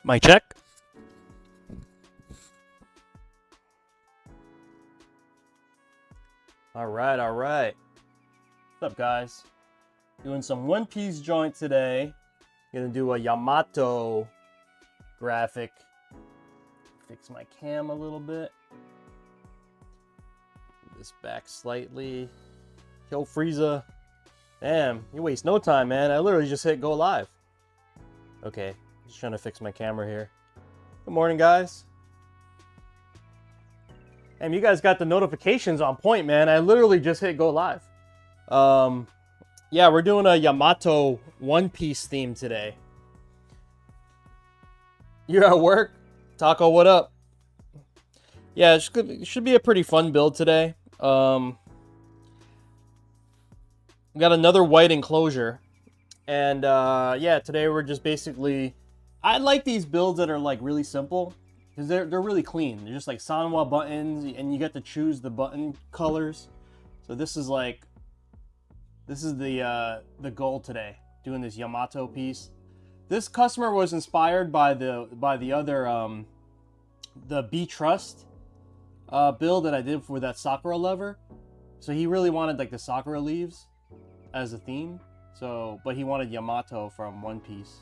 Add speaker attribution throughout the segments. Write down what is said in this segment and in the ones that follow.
Speaker 1: Mic check. All right. What's up, guys? Doing some One Piece joint today. Gonna do a Yamato graphic. Fix my cam a little bit. Move this back slightly. Kill Frieza. Damn, you waste no time, man. I literally just hit go live. Okay, just trying to fix my camera here. Good morning, guys. And you guys got the notifications on point, man. I literally just hit go live. Yeah, we're doing a Yamato One Piece theme today. You're at work? Taco, what up? Yeah, it should be a pretty fun build today. We got another white enclosure. And yeah, today we're just basically... I like these builds that are like really simple. Because they're really clean. They're just like Sanwa buttons, and you get to choose the button colors. So this is like... This is the goal today, doing this Yamato piece. This customer was inspired by the other the B Trust build that I did for that Sakura lever. So he really wanted like the Sakura leaves as a theme. So, but he wanted Yamato from One Piece.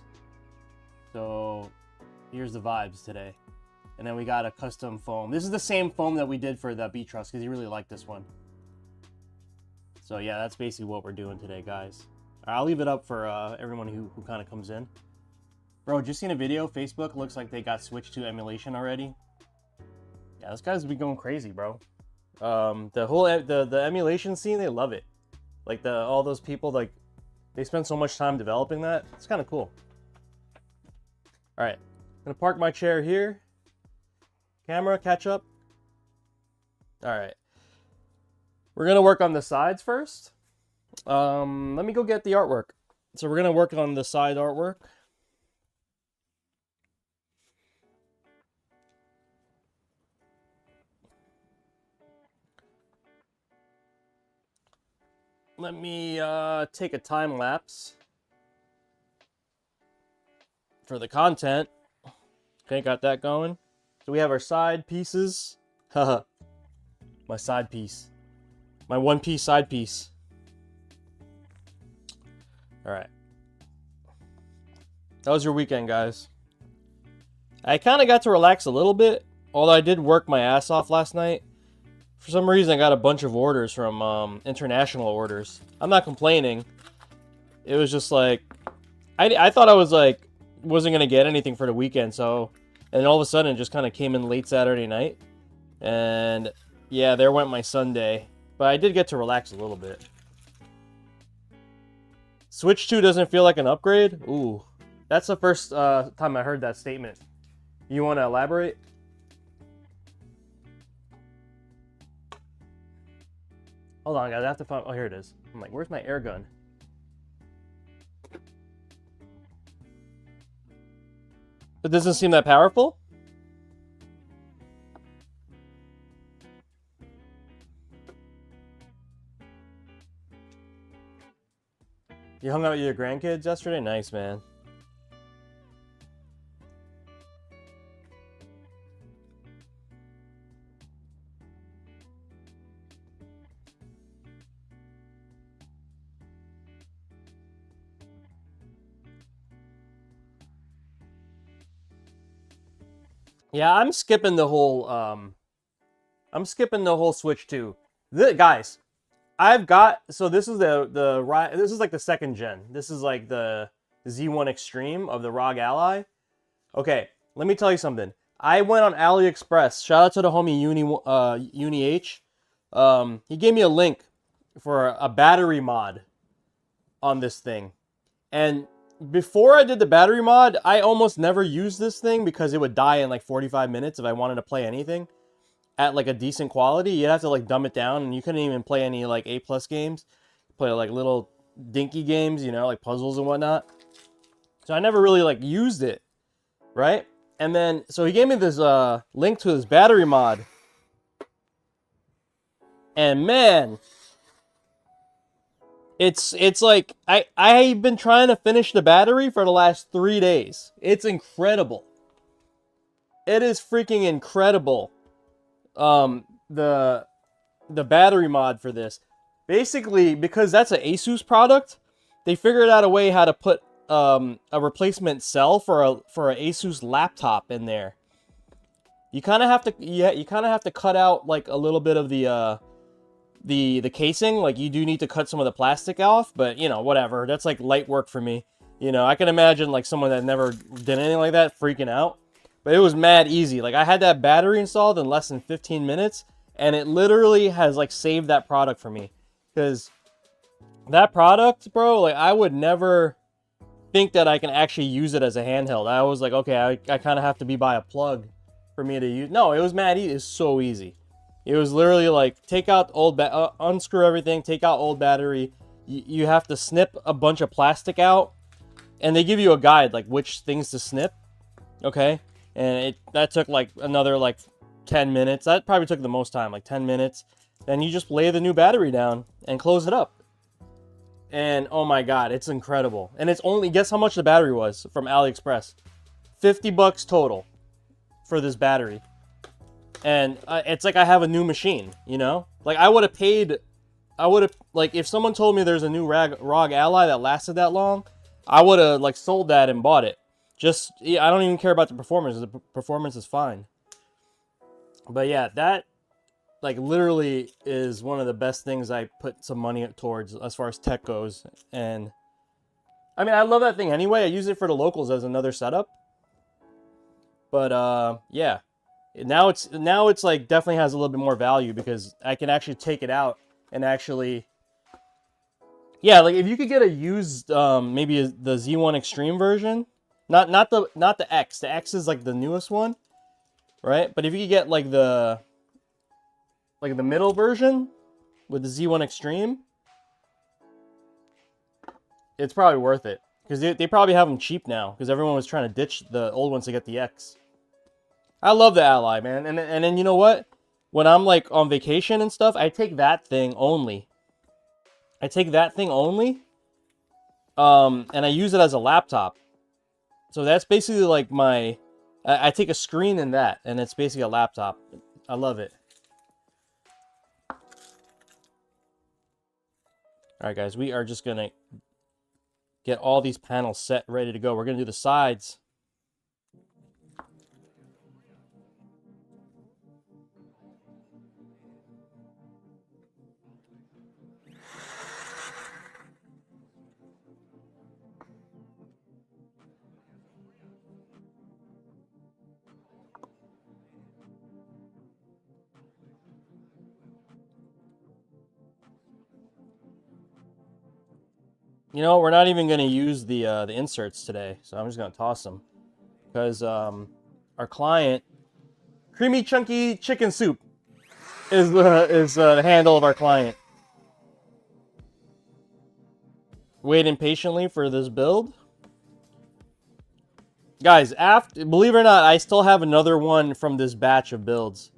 Speaker 1: So here's the vibes today. And then we got a custom foam. This is the same foam that we did for the B Trust because he really liked this one. So yeah, that's basically what we're doing today, guys. I'll leave it up for everyone who kind of comes in. Bro, just seen a video. Facebook looks like they got switched to emulation already. Yeah, this guy's been going crazy, bro. The whole the emulation scene, they love it. Like all those people, like they spend so much time developing that. It's kind of cool. All right, I'm gonna park my chair here. Camera, catch up. All right. We're going to work on the sides first. Let me go get the artwork. So we're going to work on the side artwork. Let me take a time lapse for the content. Okay, got that going. So we have our side pieces. Haha. My side piece. My One Piece side piece. Alright. That was your weekend, guys. I kind of got to relax a little bit. Although I did work my ass off last night. For some reason, I got a bunch of orders from international orders. I'm not complaining. It was just like... I thought I was like... Wasn't going to get anything for the weekend, so... And all of a sudden, it just kind of came in late Saturday night. And... Yeah, there went my Sunday. But I did get to relax a little bit. Switch 2 doesn't feel like an upgrade? Ooh. That's the first time I heard that statement. You want to elaborate? Hold on, guys. I have to find... Oh, here it is. I'm like, where's my air gun? It doesn't seem that powerful? You hung out with your grandkids yesterday? Nice, man. Yeah, I'm skipping the whole Switch 2. Guys, I've got, so this is this is like the second gen. This is like the Z1 Extreme of the ROG Ally. Okay, let me tell you something. I went on AliExpress. Shout out to the homie Uni H. He gave me a link for a battery mod on this thing. And before I did the battery mod, I almost never used this thing because it would die in like 45 minutes if I wanted to play anything at like a decent quality. You'd have to like dumb it down, and you couldn't even play any like A+ games. Play like little dinky games, you know, like puzzles and whatnot. So I never really like used it, right? And then so he gave me this link to his battery mod, and man, It's like I've been trying to finish the battery for the last 3 days. It's incredible. It is freaking incredible. The battery mod for this. Basically, because that's an Asus product, they figured out a way how to put a replacement cell for a Asus laptop in there. You kind of have to, yeah, you kind of have to cut out like a little bit of the casing. Like you do need to cut some of the plastic off, but you know, whatever. That's like light work for me. You know, I can imagine like someone that never did anything like that freaking out. But it was mad easy. Like I had that battery installed in less than 15 minutes, and it literally has like saved that product for me. Because that product, bro, like I would never think that I can actually use it as a handheld. I was like, okay, I kind of have to be by a plug for me to use. No, it was mad easy. It's so easy. It was literally like take out old unscrew everything, take out old battery. You have to snip a bunch of plastic out, and they give you a guide like which things to snip. Okay, and that took like another like 10 minutes. That probably took the most time, like 10 minutes. Then you just lay the new battery down and close it up. And oh my god, it's incredible. And it's only, guess how much the battery was from AliExpress? $50 total for this battery. And it's like I have a new machine, you know? Like I would have paid, like if someone told me there's a new ROG Ally that lasted that long, I would have like sold that and bought it. Just, I don't even care about the performance. The performance is fine. But yeah, that like literally is one of the best things I put some money towards as far as tech goes. And I mean, I love that thing anyway. I use it for the locals as another setup. But yeah, now it's like definitely has a little bit more value because I can actually take it out and actually, yeah, like if you could get a used maybe the Z1 Extreme version, not the X. The X is like the newest one, right? But if you could get like the middle version with the Z1 Extreme, it's probably worth it. Because they probably have them cheap now. Because everyone was trying to ditch the old ones to get the X. I love the Ally, man. And then you know what? When I'm like on vacation and stuff, I take that thing only. I take that thing only. And I use it as a laptop. So that's basically like my... I take a screen in that. And it's basically a laptop. I love it. Alright guys, we are just going to get all these panels set, ready to go. We're going to do the sides. You know, we're not even going to use the inserts today, so I'm just going to toss them. Because our client, Creamy Chunky Chicken Soup, is the handle of our client. Waiting patiently for this build. Guys, believe it or not, I still have another one from this batch of builds.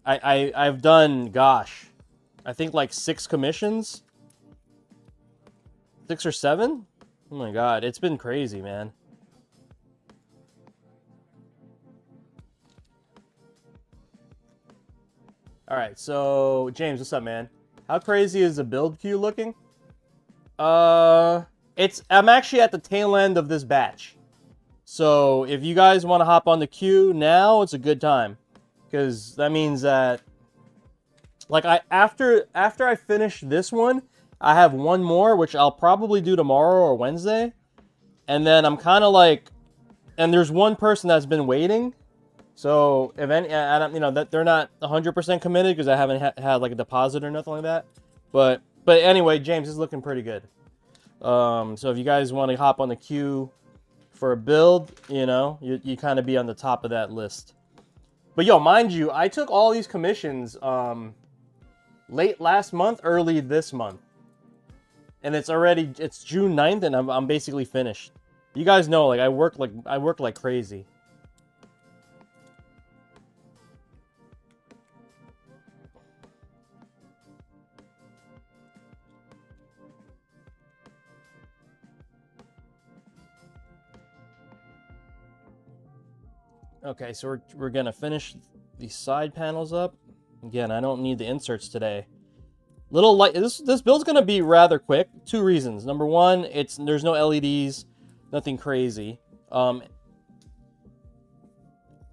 Speaker 1: I've done, gosh, I think like 6 commissions. 6 or 7? Oh my god, it's been crazy, man. Alright, so James, what's up, man? How crazy is the build queue looking? I'm actually at the tail end of this batch. So if you guys want to hop on the queue now, it's a good time. Because that means that like after I finish this one, I have one more, which I'll probably do tomorrow or Wednesday. And then I'm kind of like, and there's one person that's been waiting. So if any, I don't, you know, that they're not 100% committed because I haven't had like a deposit or nothing like that. But anyway, James is looking pretty good. So if you guys want to hop on the queue for a build, you know, you kind of be on the top of that list. But yo, mind you, I took all these commissions late last month, early this month. And it's June 9th and I'm basically finished. You guys know, like I work like crazy. Okay, so we're gonna finish these side panels up. Again, I don't need the inserts today. Little light. This build's gonna be rather quick. 2 reasons. Number one, there's no LEDs, nothing crazy.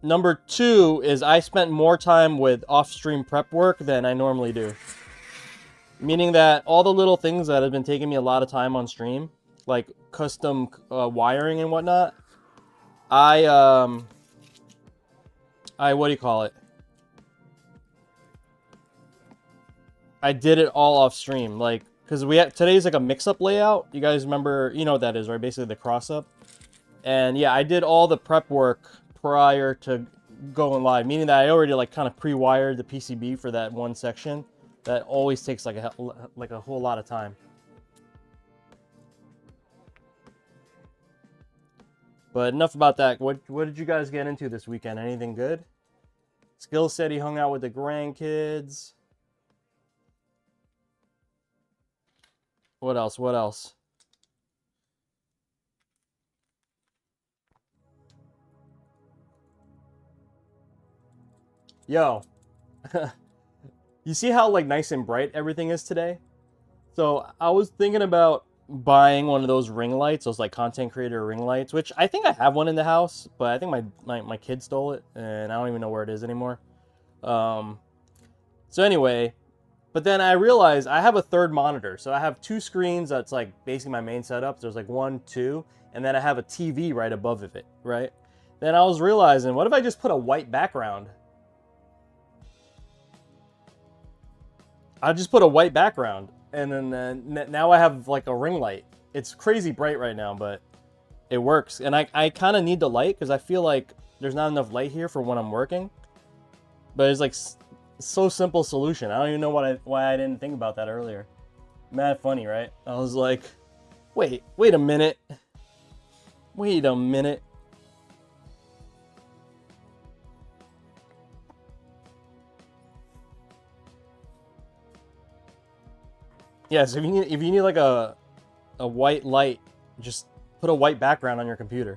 Speaker 1: Number 2 is I spent more time with off-stream prep work than I normally do. Meaning that all the little things that have been taking me a lot of time on stream, like custom wiring and whatnot, I what do you call it? I did it all off stream, like, because today's like a mix-up layout. You guys remember, you know what that is, right? Basically the cross-up. And yeah, I did all the prep work prior to going live, meaning that I already like kind of pre-wired the PCB for that one section. That always takes like a whole lot of time. But enough about that. What did you guys get into this weekend? Anything good? Skill said he hung out with the grandkids. What else? What else? Yo. You see how like nice and bright everything is today? So I was thinking about buying one of those ring lights, those like content creator ring lights, which I think I have one in the house, but I think my kid stole it and I don't even know where it is anymore. So anyway, but then I realized I have a third monitor. So I have 2 screens that's like basically my main setup. There's like 1, 2, and then I have a TV right above of it, right? Then I was realizing, what if I just put a white background? I just put a white background, and then now I have like a ring light. It's crazy bright right now, but it works. And I kind of need the light because I feel like there's not enough light here for when I'm working. But it's like so simple solution. I don't even know why I didn't think about that earlier. Mad funny, right? I was like, wait a minute. Wait a minute. Yeah, so if you need like a white light, just put a white background on your computer.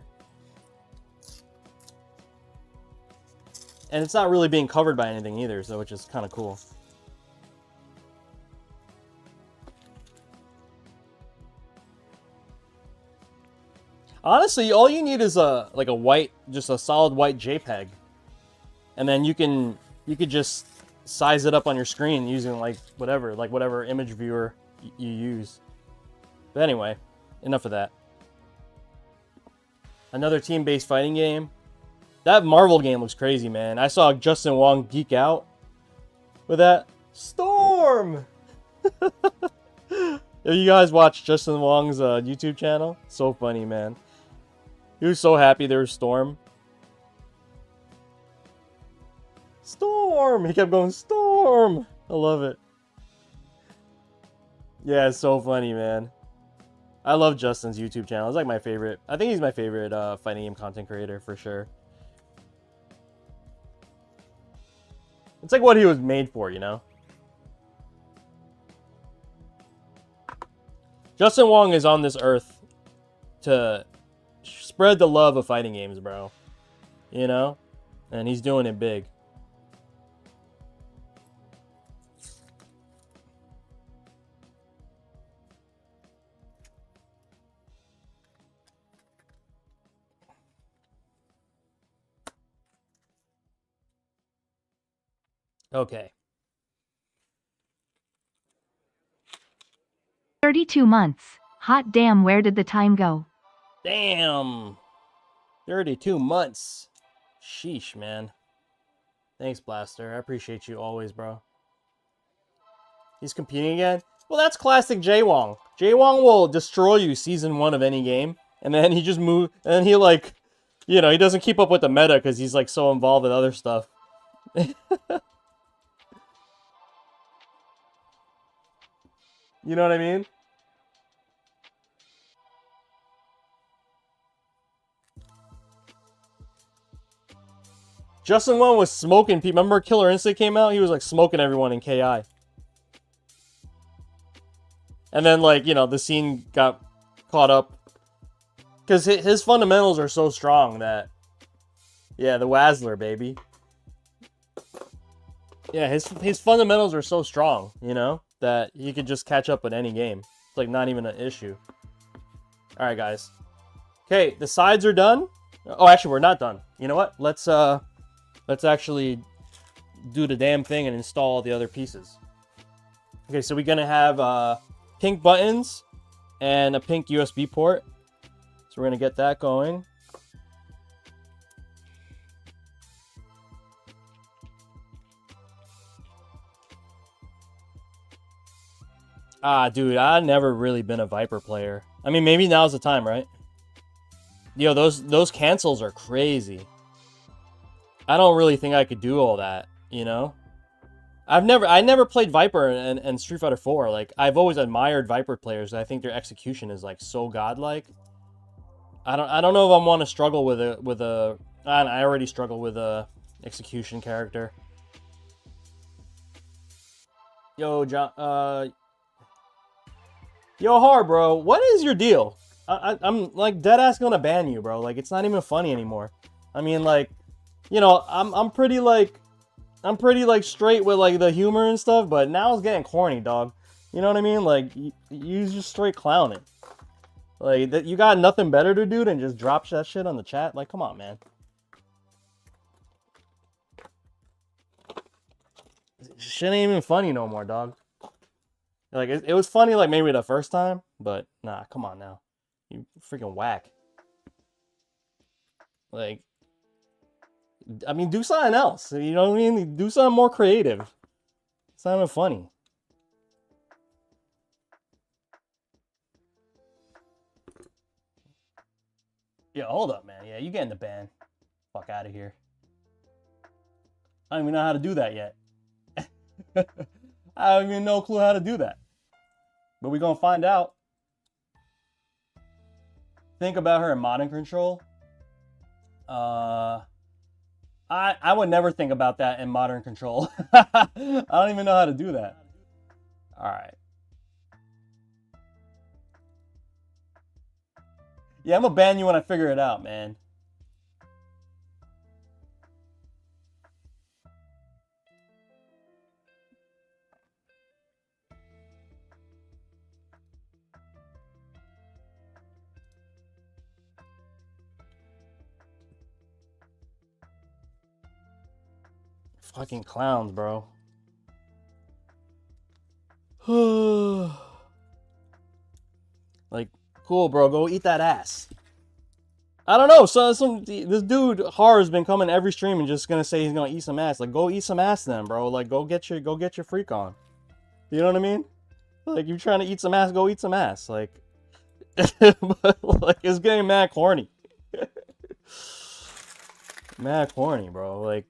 Speaker 1: And it's not really being covered by anything either, so which is kind of cool. Honestly, all you need is just a solid white JPEG. And then you could just size it up on your screen using whatever image viewer you use. But anyway, enough of that. Another team-based fighting game. That Marvel game looks crazy, man. I saw Justin Wong geek out with that. Storm! If you guys watch Justin Wong's YouTube channel, so funny, man. He was so happy there was Storm. Storm! He kept going, Storm! I love it. Yeah, it's so funny, man. I love Justin's YouTube channel. It's like my favorite. I think he's my favorite fighting game content creator for sure. It's like what he was made for, you know? Justin Wong is on this earth to spread the love of fighting games, bro. You know? And he's doing it big. Okay.
Speaker 2: 32 months. Hot damn, where did the time go?
Speaker 1: Damn. 32 months. Sheesh, man. Thanks, Blaster. I appreciate you always, bro. He's competing again? Well, that's classic Jay Wong. Jay Wong will destroy you season 1 of any game, and then he just move, and then he like, you know, he doesn't keep up with the meta because he's like so involved with other stuff. You know what I mean? Justin Wong was smoking people. Remember Killer Instinct came out? He was like smoking everyone in KI. And then like, you know, the scene got caught up. Because his fundamentals are so strong that Yeah, the Wazzler, baby. Yeah, his fundamentals are so strong, you know, that he could just catch up with any game. It's like not even an issue. All right, guys. Okay, the sides are done. Oh, actually, we're not done. You know what? Let's actually do the damn thing and install all the other pieces. Okay, so we're gonna have pink buttons and a pink USB port. So we're gonna get that going. Ah, dude, I've never really been a Viper player. I mean, maybe now's the time, right? Yo, those cancels are crazy. I don't really think I could do all that, you know? I never played Viper in Street Fighter 4. Like, I've always admired Viper players. I think their execution is like so godlike. I don't know if I want to struggle with a I already struggle with a execution character. Yo, John, yo, Har, bro, what is your deal? I'm like dead ass gonna ban you, bro. Like, it's not even funny anymore. I mean, like, you know, I'm pretty like straight with like the humor and stuff, but now it's getting corny, dog. You know what I mean? Like, you just straight clowning. Like, you got nothing better to do than just drop that shit on the chat. Like, come on, man. Shit ain't even funny no more, dog. Like, it was funny, like, maybe the first time, but nah, come on now. You freaking whack. Like, I mean, do something else. You know what I mean? Do something more creative. It's not even funny. Yeah, hold up, man. Yeah, you getting the ban. Fuck out of here. I don't even know how to do that yet. I don't even no clue how to do that. But we're gonna find out. Think about her in modern control. I would never think about that in modern control. I don't even know how to do that. Alright. Yeah, I'm gonna ban you when I figure it out, man. Fucking clowns, bro. Like, cool, bro. Go eat that ass. I don't know. So this dude Har has been coming every stream and just gonna say he's gonna eat some ass. Like, go eat some ass then, bro. Like, go get your freak on. You know what I mean? Like, you're trying to eat some ass, go eat some ass. Like, but, like, it's getting mad corny. Mad corny, bro. Like,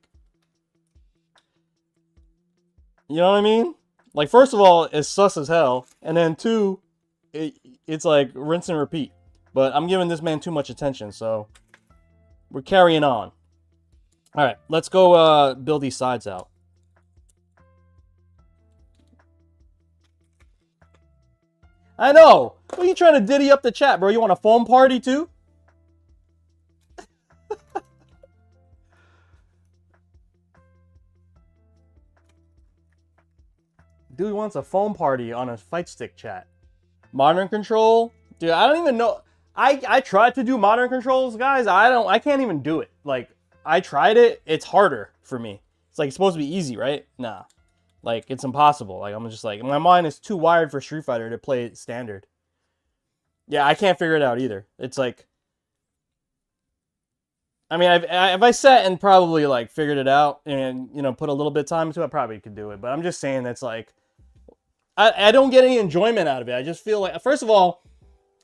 Speaker 1: you know what I mean? Like, first of all, it's sus as hell, and then two, it's like rinse and repeat. But I'm giving this man too much attention, so we're carrying on. All right, let's go build these sides out. I know. What are you trying to diddy up the chat, bro? You want a foam party too? Dude wants a foam party on a Fightstick chat. Modern control? Dude, I don't even know. I tried to do modern controls, guys. I can't even do it. Like, I tried it. It's harder for me. It's like, it's supposed to be easy, right? Nah. Like, it's impossible. Like, I'm just like, my mind is too wired for Street Fighter to play it standard. Yeah, I can't figure it out either. It's like, I mean, if I sat and probably like figured it out and, you know, put a little bit of time into it, I probably could do it. But I'm just saying that's like, I don't get any enjoyment out of it. I just feel like, first of all,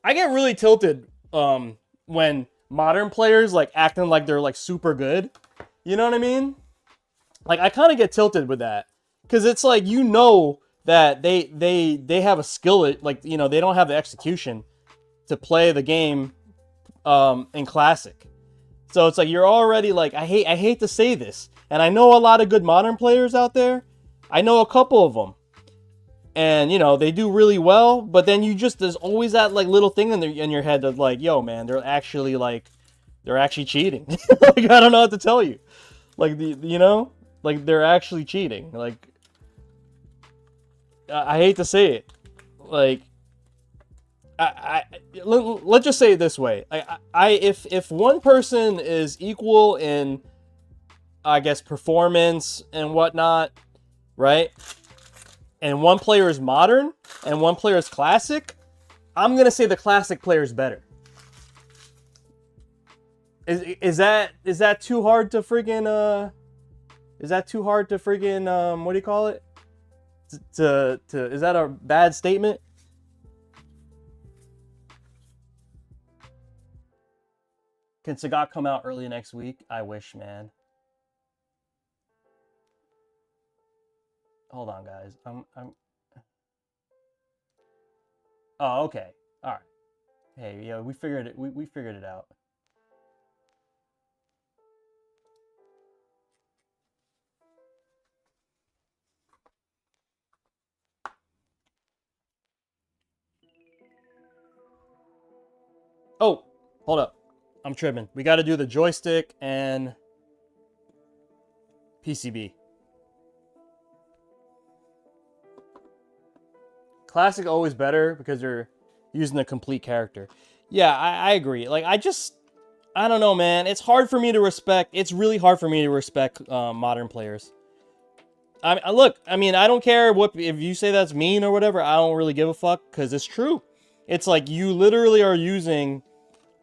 Speaker 1: I get really tilted when modern players like acting like they're like super good. You know what I mean? Like, I kind of get tilted with that because it's like, you know, that they have a skill, like, you know, they don't have the execution to play the game in classic. So it's like, you're already like, I hate to say this, and I know a lot of good modern players out there. I know a couple of them. And, you know, they do really well, but then there's always that, like, little thing in your head of, like, yo, man, they're actually, like, they're actually cheating. Like, I don't know what to tell you. Like, you know, like, they're actually cheating. Like, I hate to say it. Like, let's just say it this way. If one person is equal in, I guess, performance and whatnot, right? And one player is modern and one player is classic, I'm gonna say the classic player is better. Is that too hard to friggin' is that too hard to friggin' what do you call it? To is that a bad statement? Can Sagat come out early next week? I wish, man. Hold on, guys. Oh, okay. All right. Hey, yeah, we figured it. We figured it out. Oh, hold up. I'm tripping. We got to do the joystick and PCB. Classic always better because you're using the complete character. Yeah, I agree. Like, I don't know, man. It's hard for me to respect. It's really hard for me to respect modern players. Look, I mean, I don't care if you say that's mean or whatever. I don't really give a fuck because it's true. It's like you literally are using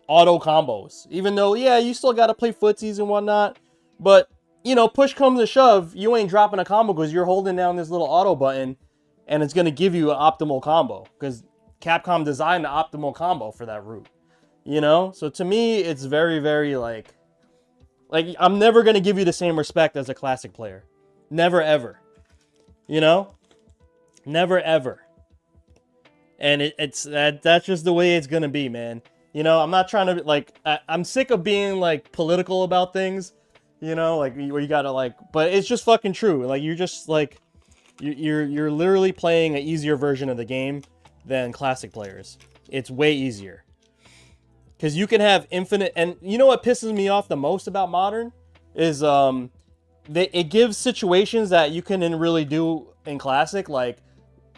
Speaker 1: auto combos, even though, yeah, you still got to play footsies and whatnot. But, you know, push comes to shove, you ain't dropping a combo because you're holding down this little auto button and it's going to give you an optimal combo because Capcom designed the optimal combo for that route. You know? So to me, it's very, very like I'm never going to give you the same respect as a classic player. Never, ever. You know? Never, ever. And that's just the way it's going to be, man. You know, I'm not trying to, like, I'm sick of being, like, political about things. You know, like, where you gotta, like, but it's just fucking true. Like, you're just, like, you're literally playing an easier version of the game than classic players. It's way easier. Because you can have infinite, and you know what pisses me off the most about modern? Is, it gives situations that you can really do in classic, like,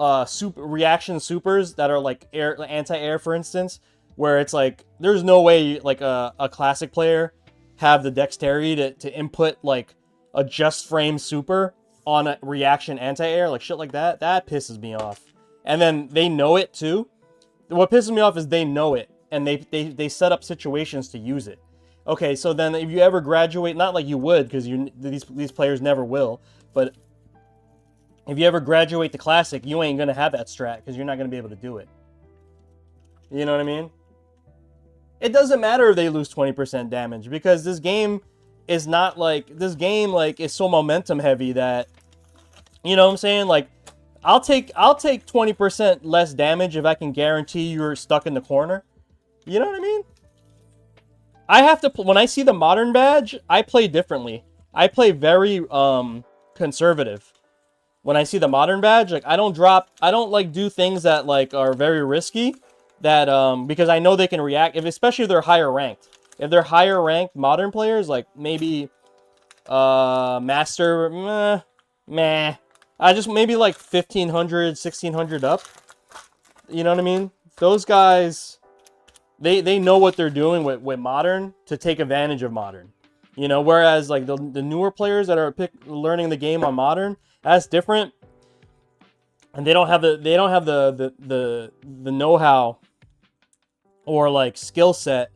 Speaker 1: reaction supers that are, like, anti-air, for instance, where it's like, there's no way, like, a classic player have the dexterity to input, like, a just frame super on a reaction anti-air, like, shit like that. That pisses me off. And then they know it, too. What pisses me off is they know it, and they set up situations to use it. Okay, so then if you ever graduate, not like you would, because these players never will, but if you ever graduate to Classic, you ain't going to have that strat, because you're not going to be able to do it. You know what I mean? It doesn't matter if they lose 20% damage, because this game is not like, this game, like, is so momentum heavy that, you know what I'm saying? Like, I'll take 20% less damage if I can guarantee you're stuck in the corner. You know what I mean? I have to, when I see the modern badge, I play differently. I play very conservative. When I see the modern badge, like, I don't like do things that, like, are very risky, that because I know they can react, especially if they're higher ranked. If they're higher ranked modern players, like maybe master, meh. I just maybe like 1500, 1600 up. You know what I mean? Those guys, they know what they're doing with modern to take advantage of modern. You know, whereas like the newer players that are learning the game on modern, that's different. And they don't have the know-how or like skill set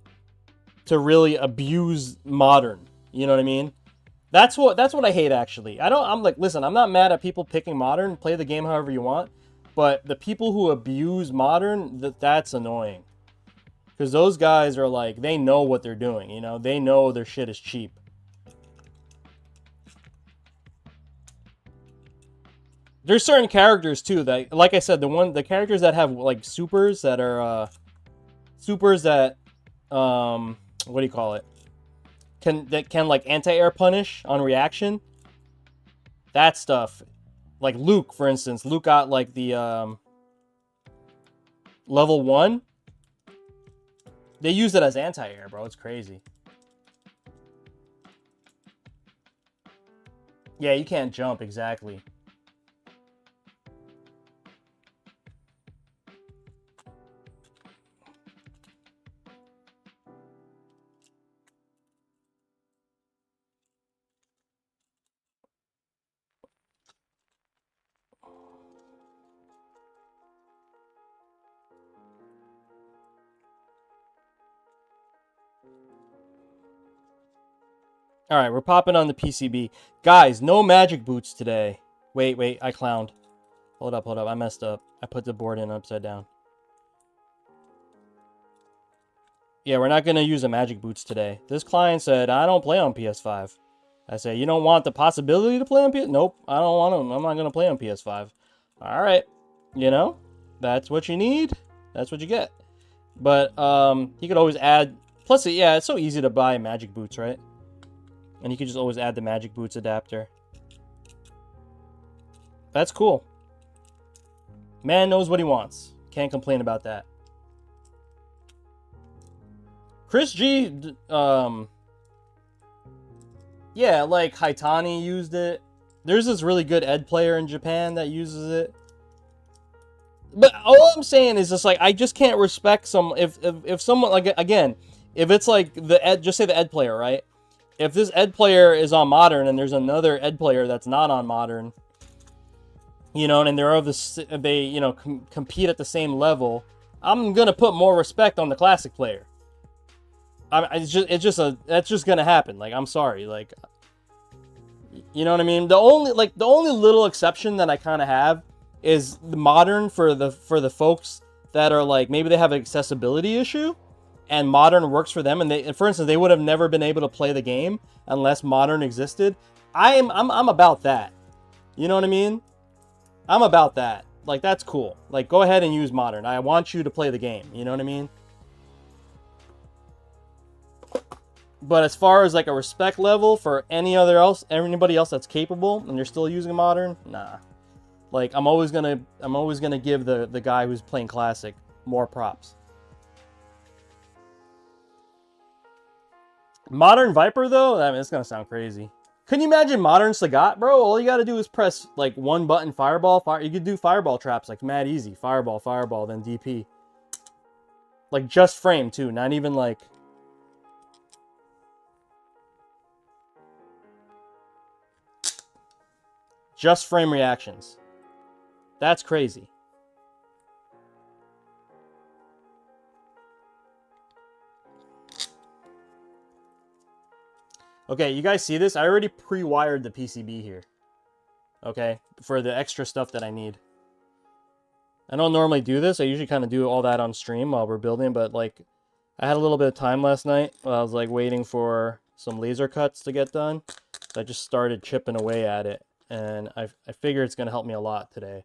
Speaker 1: to really abuse modern. You know what I mean? That's what I hate, actually. I'm like, listen, I'm not mad at people picking modern. Play the game however you want. But the people who abuse modern, that's annoying. Because those guys are like, they know what they're doing, you know? They know their shit is cheap. There's certain characters, too, that, like I said, the characters that have, like, supers that are, supers that, what do you call it? Can like anti-air punish on reaction. That stuff. Like Luke, for instance. Luke got like the level 1. They use it as anti-air, bro. It's crazy. Yeah, you can't jump, exactly. All right, we're popping on the PCB. Guys, no magic boots today. Wait, I clowned. Hold up, I messed up. I put the board in upside down. Yeah, we're not going to use the magic boots today. This client said, I don't play on PS5. I said, you don't want the possibility to play on PS? Nope, I don't want to. I'm not going to play on PS5. All right, you know, that's what you need. That's what you get. But you could always add. Plus, yeah, it's so easy to buy magic boots, right? And you could just always add the magic boots adapter. That's cool. Man knows what he wants. Can't complain about that. Chris G, yeah, like Haitani used it. There's this really good Ed player in Japan that uses it. But all I'm saying is just like I just can't respect some if someone like again, if it's like the Ed, just say the Ed player, right? If this Ed player is on Modern and there's another Ed player that's not on Modern, you know, and they're of this, they, you know, compete at the same level, I'm gonna put more respect on the Classic player. That's just gonna happen. Like, I'm sorry, like, you know what I mean? The only little exception that I kind of have is the Modern for the folks that are like maybe they have an accessibility issue. And Modern works for them, and they, for instance, they would have never been able to play the game unless Modern existed. I'm about that. You know what I mean? I'm about that. Like, that's cool. Like, go ahead and use Modern. I want you to play the game. You know what I mean? But as far as like a respect level for anybody else that's capable, and they're still using Modern, nah. Like, I'm always gonna give the guy who's playing Classic more props. Modern Viper, though, I mean, it's gonna sound crazy. Can you imagine Modern Sagat, bro? All you gotta do is press, like, one button, Fireball. You could do Fireball traps, like, mad easy. Fireball, then DP. Like, just frame, too. Not even, like... just frame reactions. That's crazy. Okay, you guys see this? I already pre-wired the PCB here. Okay, for the extra stuff that I need. I don't normally do this. I usually kind of do all that on stream while we're building, but like, I had a little bit of time last night while I was like waiting for some laser cuts to get done. So I just started chipping away at it, and I figure it's going to help me a lot today.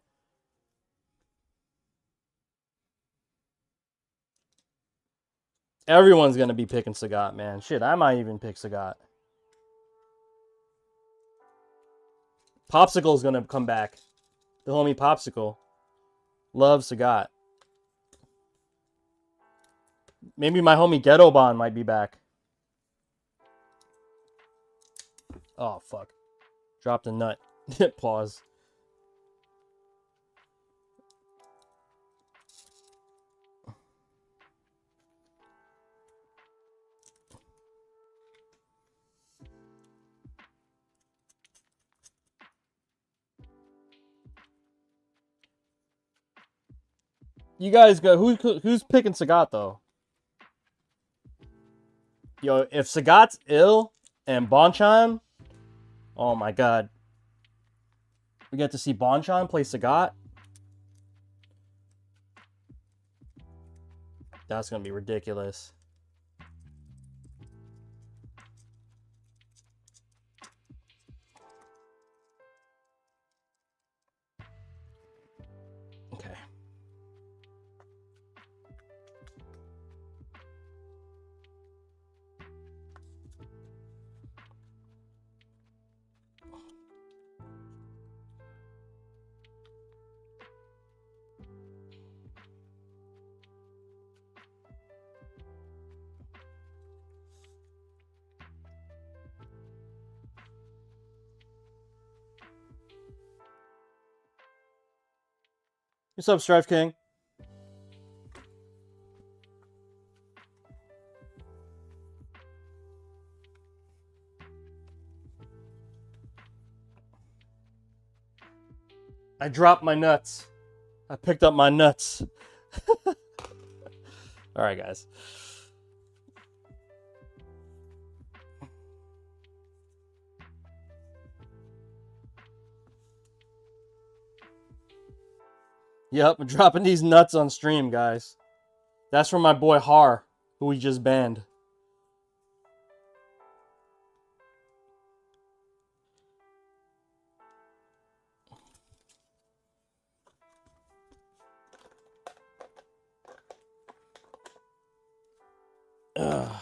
Speaker 1: Everyone's going to be picking Sagat, man. Shit, I might even pick Sagat. Popsicle's going to come back. The homie Popsicle. Loves Sagat. Maybe my homie Ghetto Bond might be back. Oh, fuck. Dropped a nut. Pause. You guys go. Who's picking Sagat though? Yo, if Sagat's ill and Bonchan, oh my god, we get to see Bonchan play Sagat. That's gonna be ridiculous. Okay. What's up, Strife King? I dropped my nuts. I picked up my nuts. All right, guys. Yep, I'm dropping these nuts on stream, guys. That's from my boy Har, who we just banned. Ugh.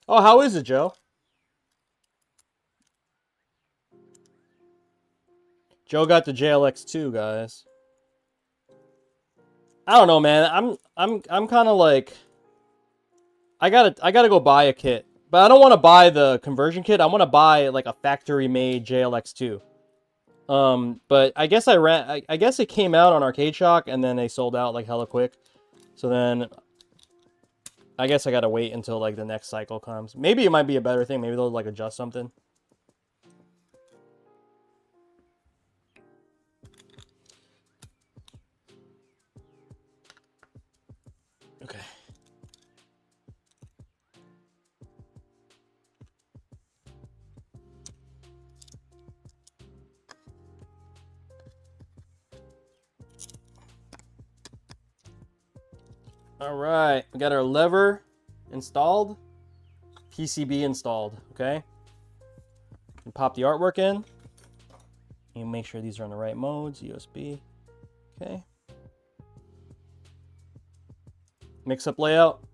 Speaker 1: Oh, how is it, Joe? Joe got the JLX2, guys. I don't know, man. I'm kind of like I gotta go buy a kit, but I don't want to buy the conversion kit. I want to buy like a factory made JLX2. But I guess I guess it came out on Arcade Shock and then they sold out like hella quick. So then I guess I gotta wait until like the next cycle comes. Maybe it might be a better thing. Maybe they'll like adjust something. Okay. All right, we got our lever installed, PCB installed, okay? And pop the artwork in. And make sure these are in the right modes, USB, okay? Mix up layout.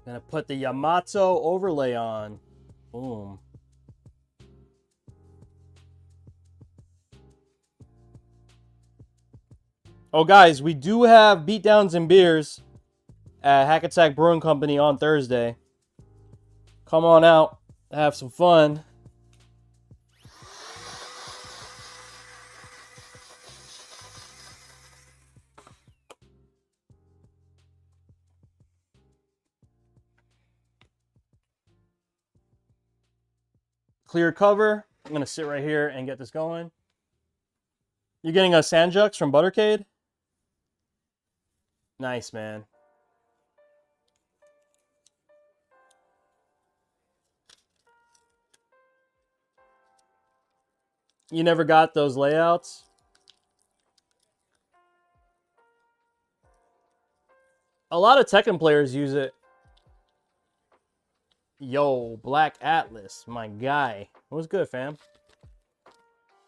Speaker 1: Gonna put the Yamato overlay on. Boom. Oh, guys, we do have beatdowns and beers at Hackensack Brewing Company on Thursday. Come on out, have some fun. Clear cover. I'm gonna sit right here and get this going. You're getting a Sanjux from Buttercade? Nice, man. You never got those layouts? A lot of Tekken players use it. Yo, Black Atlas, my guy. What's good, fam?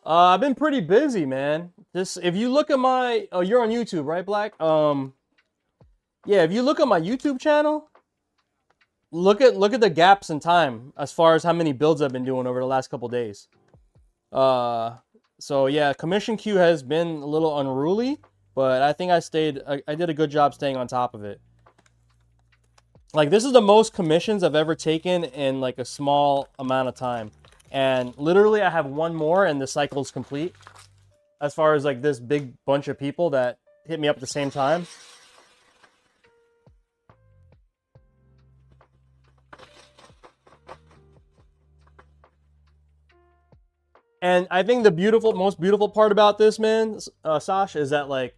Speaker 1: I've been pretty busy, man. If you look at my, oh, you're on YouTube, right, Black? Yeah, if you look at my YouTube channel, look at the gaps in time as far as how many builds I've been doing over the last couple days. So yeah, commission queue has been a little unruly, but I think I did a good job staying on top of it. Like, this is the most commissions I've ever taken in like a small amount of time. And literally I have one more and the cycle's complete. As far as like this big bunch of people that hit me up at the same time. And I think the most beautiful part about this, man, Sash, is that like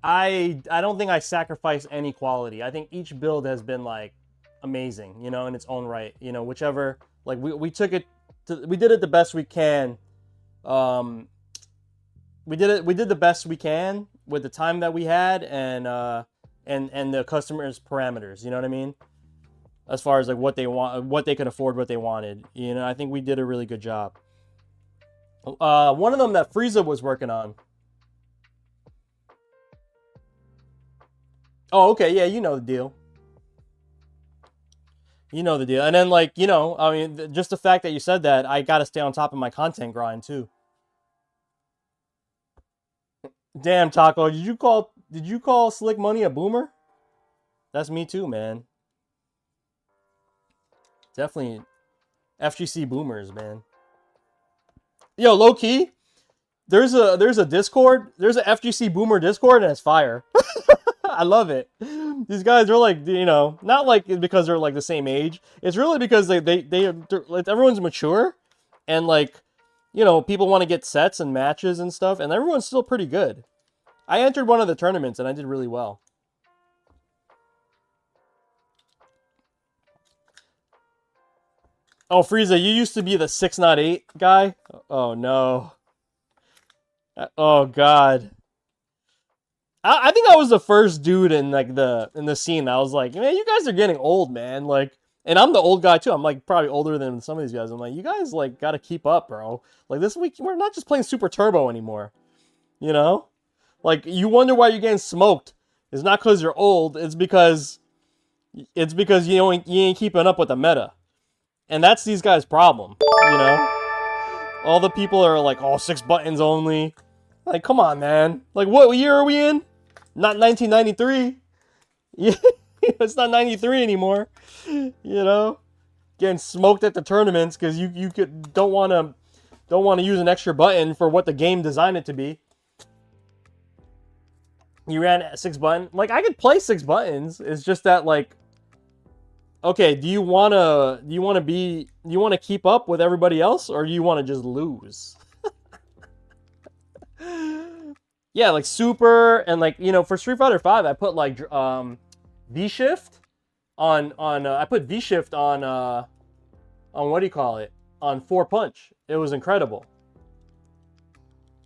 Speaker 1: I don't think I sacrifice any quality. I think each build has been like amazing, you know, in its own right. You know, whichever, like we took it to, we did it the best we can. We did the best we can with the time that we had and the customers' parameters, you know what I mean? as far as like what they want, what they could afford, what they wanted. You know, I think we did a really good job. One of them that Frieza was working on. Oh, okay, yeah, you know the deal. You know the deal. And then, like, you know, I mean, just the fact that you said that, I gotta stay on top of my content grind, too. Damn, Taco, did you call Slick Money a boomer? That's me too, man. Definitely FGC boomers, man. Yo, low key, there's a Discord, there's a FGC boomer Discord, and it's fire. I love it. These guys are like, you know, not like because they're like the same age. It's really because they're like, everyone's mature, and like, you know, people want to get sets and matches and stuff, and everyone's still pretty good. I entered one of the tournaments and I did really well. Oh, Frieza, you used to be the 6 not 8 guy? Oh no. Oh god. I think I was the first dude in like in the scene. I was like, man, you guys are getting old, man. Like, and I'm the old guy too. I'm like probably older than some of these guys. I'm like, you guys like got to keep up, bro. Like this week, we're not just playing Super Turbo anymore. You know, like you wonder why you're getting smoked. It's not because you're old. It's because you ain't keeping up with the meta, and that's these guys' problem. You know, all the people are like, oh, 6 buttons only. Like, come on, man. Like, what year are we in? Not 1993. Yeah, it's not 93 anymore. You know, getting smoked at the tournaments because you don't want to use an extra button for what the game designed it to be. You ran 6 button. Like, I could play 6 buttons. It's just that, like, okay, do you wanna keep up with everybody else, or do you want to just lose? Yeah, like super, and like, you know, for Street Fighter 5, I put like V shift on I put V shift on what do you call it? On 4 punch. It was incredible.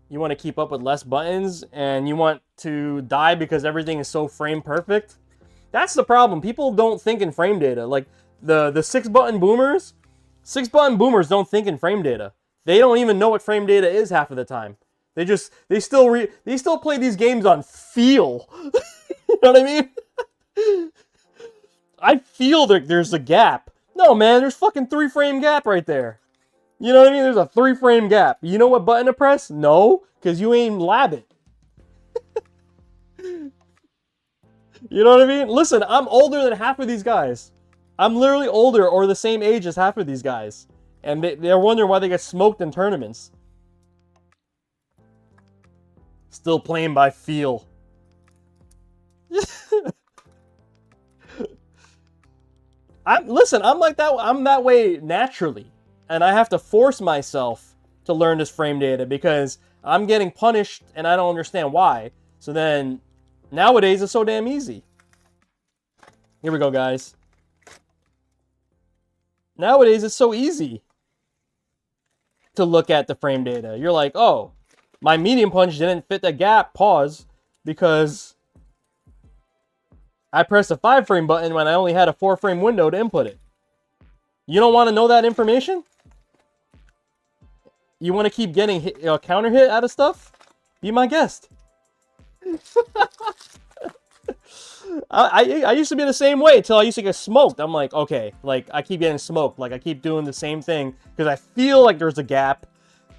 Speaker 1: You want to keep up with less buttons, and you want to die because everything is so frame perfect. That's the problem. People don't think in frame data. Like the 6 button boomers don't think in frame data. They don't even know what frame data is half of the time. They still play these games on feel. You know what I mean? I feel that there's a gap. No, man, there's fucking 3 frame gap right there. You know what I mean? There's a 3 frame gap. You know what button to press? No, because you ain't lab it. You know what I mean? Listen, I'm older than half of these guys. I'm literally older or the same age as half of these guys. And they're wondering why they get smoked in tournaments. Still playing by feel. Listen, I'm like that. I'm that way naturally, and I have to force myself to learn this frame data because I'm getting punished, and I don't understand why. So then, nowadays it's so damn easy. Here we go, guys. Nowadays it's so easy to look at the frame data. You're like, oh, my medium punch didn't fit the gap, pause, because I pressed a 5 frame button when I only had a 4 frame window to input it. You don't want to know that information? You want to keep getting counter hit out of stuff? Be my guest. I used to be the same way until I used to get smoked. I'm like, okay, like I keep getting smoked. Like I keep doing the same thing because I feel like there's a gap.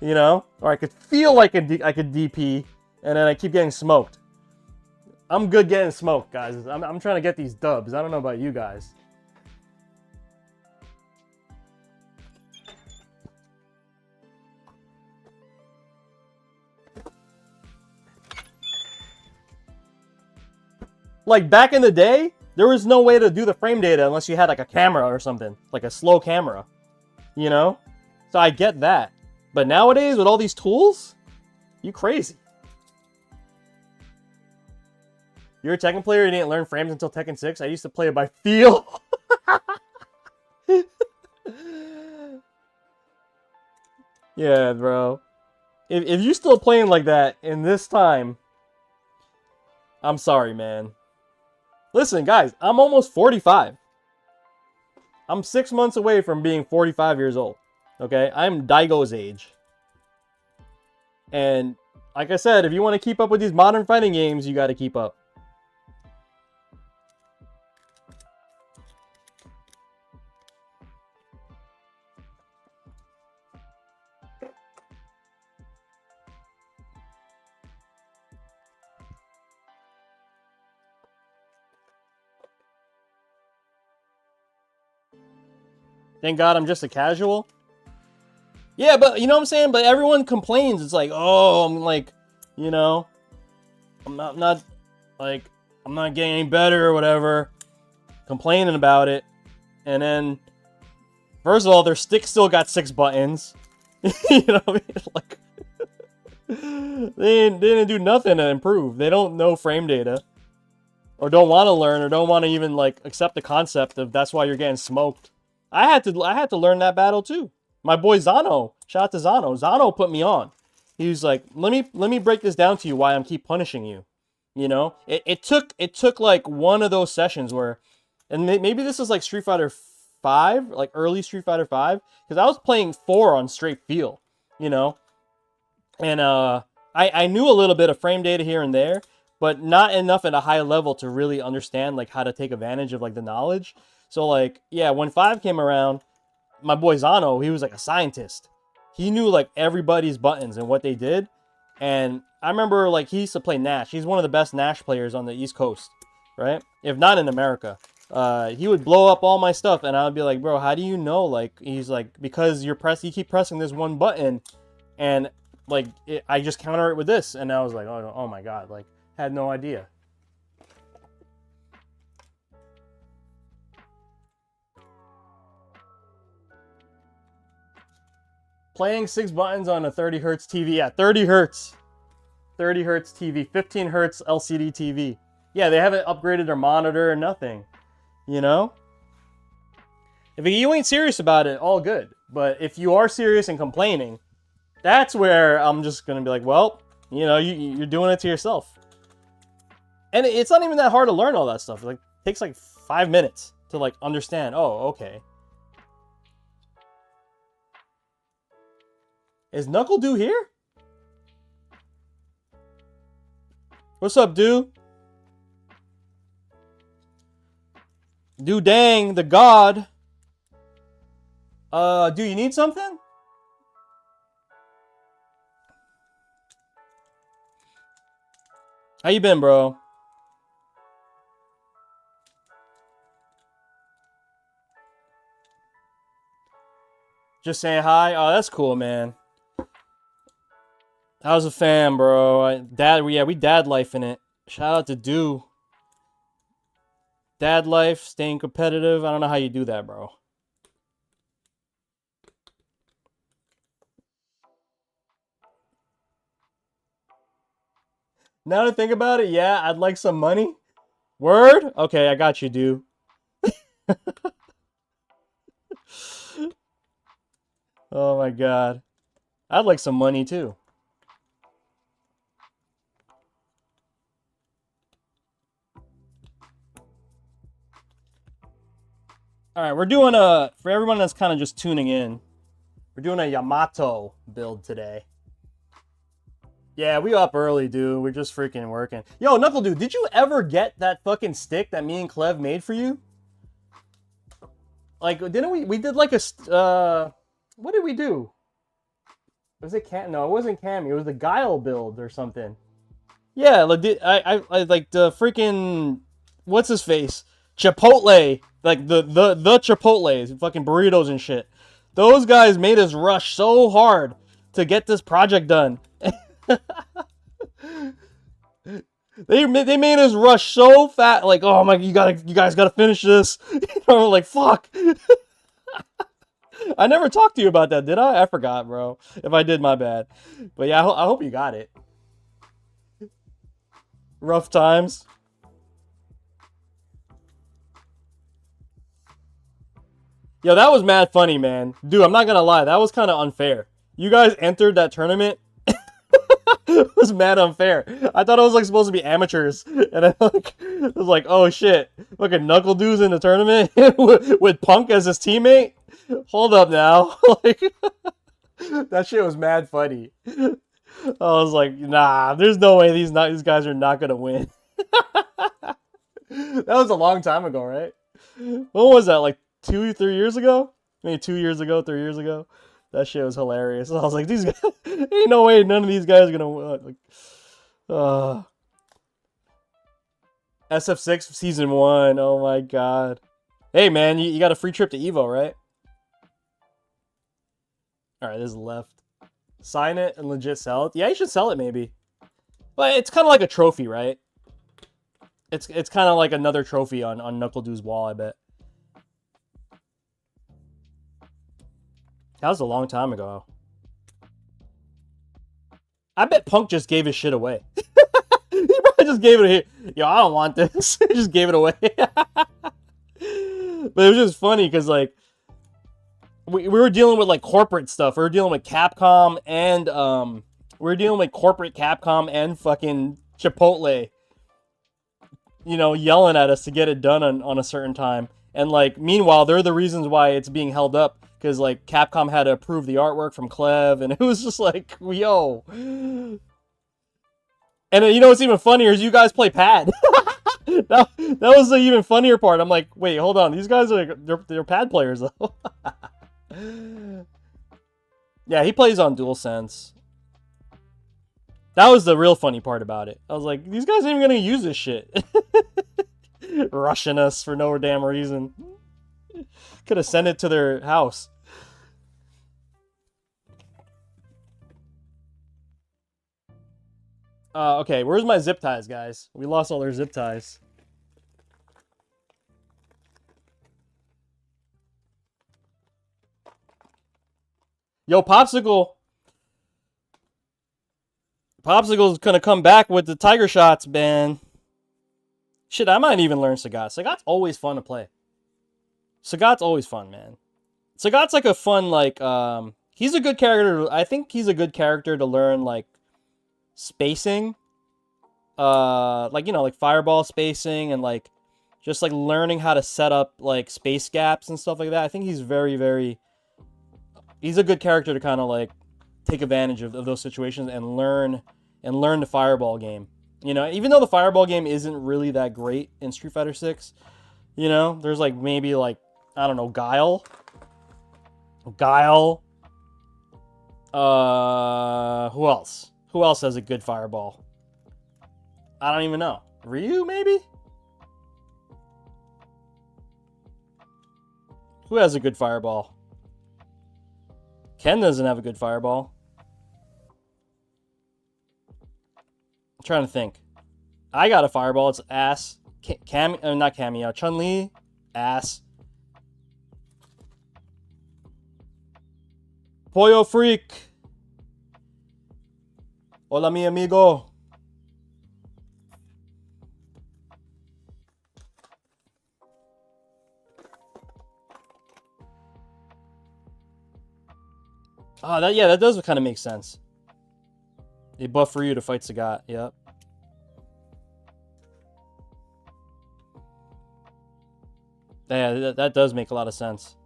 Speaker 1: You know, or I could feel like I could DP, and then I keep getting smoked. I'm good getting smoked, guys. I'm trying to get these dubs. I don't know about you guys. Like back in the day, there was no way to do the frame data unless you had like a camera or something, like a slow camera. You know, so I get that. But nowadays, with all these tools, you crazy. You're a Tekken player, you didn't learn frames until Tekken 6? I used to play it by feel. Yeah, bro. If you're still playing like that in this time, I'm sorry, man. Listen, guys, I'm almost 45. I'm 6 months away from being 45 years old. Okay, I'm Daigo's age. And like I said, if you want to keep up with these modern fighting games, you got to keep up. Thank God I'm just a casual. Yeah, but you know what I'm saying? But everyone complains. It's like, oh, I'm like, you know, I'm not like, I'm not getting any better or whatever. Complaining about it. And then, first of all, their stick still got 6 buttons. You know what I mean? Like, they didn't do nothing to improve. They don't know frame data. Or don't want to learn, or don't want to even, like, accept the concept of that's why you're getting smoked. I had to learn that battle too. My boy Zano, shout out to Zano. Zano put me on. He was like, let me break this down to you why I'm keep punishing you. You know, it took like one of those sessions where, and maybe this is like Street Fighter 5, like early Street Fighter 5, because I was playing 4 on straight feel, you know, and I knew a little bit of frame data here and there, but not enough at a high level to really understand like how to take advantage of like the knowledge. So, like, yeah, when 5 came around, my boy Zano, he was like a scientist. He knew, like, everybody's buttons and what they did. And I remember, like, he used to play Nash. He's one of the best Nash players on the East Coast, right? If not in America. He would blow up all my stuff, and I would be like, bro, how do you know? Like, he's like, because you keep pressing this one button, and, like, I just counter it with this. And I was like, oh my God, like, had no idea. Playing 6 buttons on a 30 hertz TV. Yeah, 30 hertz. 30 hertz TV. 15 hertz LCD TV. Yeah, they haven't upgraded their monitor or nothing. You know? If you ain't serious about it, all good. But if you are serious and complaining, that's where I'm just going to be like, well, you know, you're doing it to yourself. And it's not even that hard to learn all that stuff. Like, it takes like 5 minutes to like understand. Oh, okay. Is Knuckle Dew here? What's up, Dew? Dew Dang, the god. Do you need something? How you been, bro? Just saying hi? Oh, that's cool, man. How's the fam, bro? We dad life in it. Shout out to Dew. Dad life, staying competitive. I don't know how you do that, bro. Now to think about it, yeah, I'd like some money. Word? Okay, I got you, Dew. Oh my God. I'd like some money too. All right, we're doing for everyone that's kind of just tuning in, we're doing a Yamato build today. Yeah, we up early, dude. We're just freaking working. Yo, Knuckle Dude, did you ever get that fucking stick that me and Clev made for you? Like, didn't we did like a, what did we do? Was it No, it wasn't Cammy. It was the Guile build or something. Yeah, like, I like the freaking, what's his face? Chipotle, like the Chipotles, fucking burritos and shit. Those guys made us rush so hard to get this project done. They made us rush so fast, like, oh my, you guys gotta finish this. I'm like, fuck. I never talked to you about that, did I? I forgot, bro. If I did, my bad. But yeah, I hope you got it. Rough times. Yo, that was mad funny, man. Dude, I'm not gonna lie. That was kind of unfair. You guys entered that tournament. It was mad unfair. I thought it was like supposed to be amateurs, and I like it was like, oh shit, fucking Knuckle Dude's in the tournament with Punk as his teammate. Hold up now, like that shit was mad funny. I was like, nah, there's no way these guys are not gonna win. That was a long time ago, right? When was that? Like 2-3 years ago? Maybe 2 years ago, 3 years ago. That shit was hilarious. I was like, these guys, ain't no way none of these guys are gonna win. Like, SF6 season 1. Oh my god. Hey man, you got a free trip to Evo, right? Alright, this is left. Sign it and legit sell it. Yeah, you should sell it maybe. But it's kind of like a trophy, right? It's kind of like another trophy on Knuckle Dude's wall, I bet. That was a long time ago. I bet Punk just gave his shit away. He probably just gave it here. Yo, I don't want this. He just gave it away. But it was just funny because, like, we were dealing with, like, corporate stuff. We were dealing with Capcom and, we were dealing with corporate Capcom and fucking Chipotle, you know, yelling at us to get it done on a certain time. And, like, meanwhile, they're the reasons why it's being held up. Because, like, Capcom had to approve the artwork from Clev. And it was just like, yo. And, you know what's even funnier is you guys play pad. that was the even funnier part. I'm like, wait, hold on. These guys are, they're pad players, though. Yeah, he plays on DualSense. That was the real funny part about it. I was like, these guys ain't even gonna use this shit. Rushing us for no damn reason. Could have sent it to their house. Okay, where's my zip ties, guys? We lost all their zip ties. Yo, Popsicle. Popsicle's gonna come back with the Tiger Shots, man. Shit, I might even learn Sagat. Sagat's always fun to play. Sagat's always fun, man. Sagat's like a fun, like, he's a good character. I think he's a good character to learn, like, spacing. Like, you know, like fireball spacing and, like, just, like, learning how to set up, like, space gaps and stuff like that. I think he's very, very... He's a good character to kind of, like, take advantage of those situations and learn the fireball game. You know, even though the fireball game isn't really that great in Street Fighter 6, you know, there's, like, maybe, like, I don't know, Guile. Who else? Who else has a good fireball? I don't even know. Ryu, maybe? Who has a good fireball? Ken doesn't have a good fireball. I'm trying to think. I got a fireball. It's ass. Not Cameo. Chun-Li. Ass. Pollo Freak. Hola, mi amigo. Oh, that does kind of make sense. They buff for you to fight Sagat. Yep. Yeah, that does make a lot of sense.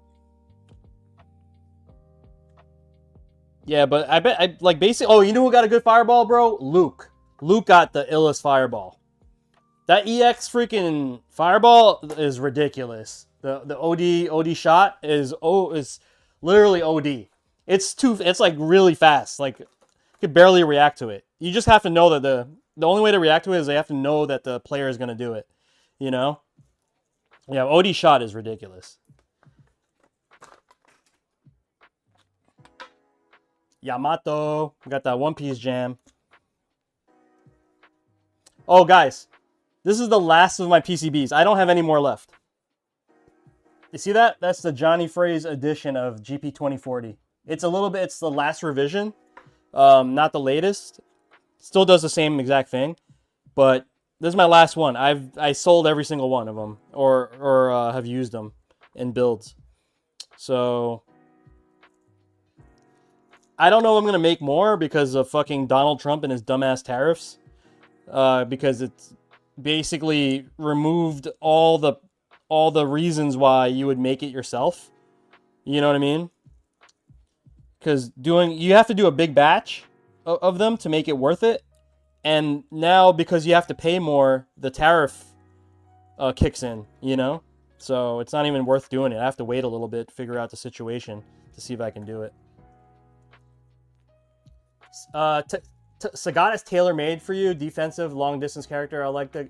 Speaker 1: Yeah, but I bet like basically. Oh, you know who got a good fireball, bro? Luke. Luke got the illest fireball. That EX freaking fireball is ridiculous. The OD shot is literally OD. It's like really fast. Like you could barely react to it. You just have to know that the only way to react to it is they have to know that the player is gonna do it. You know? Yeah, OD shot is ridiculous. Yamato. We got that One Piece jam. Oh, guys. This is the last of my PCBs. I don't have any more left. You see that? That's the jonyfraze edition of GP 2040. It's the last revision. Not the latest. Still does the same exact thing. But this is my last one. I sold every single one of them. Or have used them in builds. So... I don't know if I'm gonna make more because of fucking Donald Trump and his dumbass tariffs. Because it's basically removed all the reasons why you would make it yourself. You know what I mean? Because you have to do a big batch of them to make it worth it. And now because you have to pay more, the tariff kicks in, you know? So it's not even worth doing it. I have to wait a little bit, figure out the situation to see if I can do it. Sagat is tailor-made for you. Defensive, long-distance character. I like the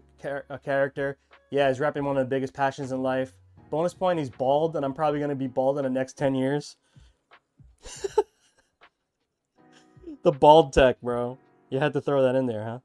Speaker 1: character. Yeah, he's rapping one of the biggest passions in life. Bonus point, he's bald, and I'm probably going to be bald in the next 10 years. The bald tech, bro. You had to throw that in there, huh?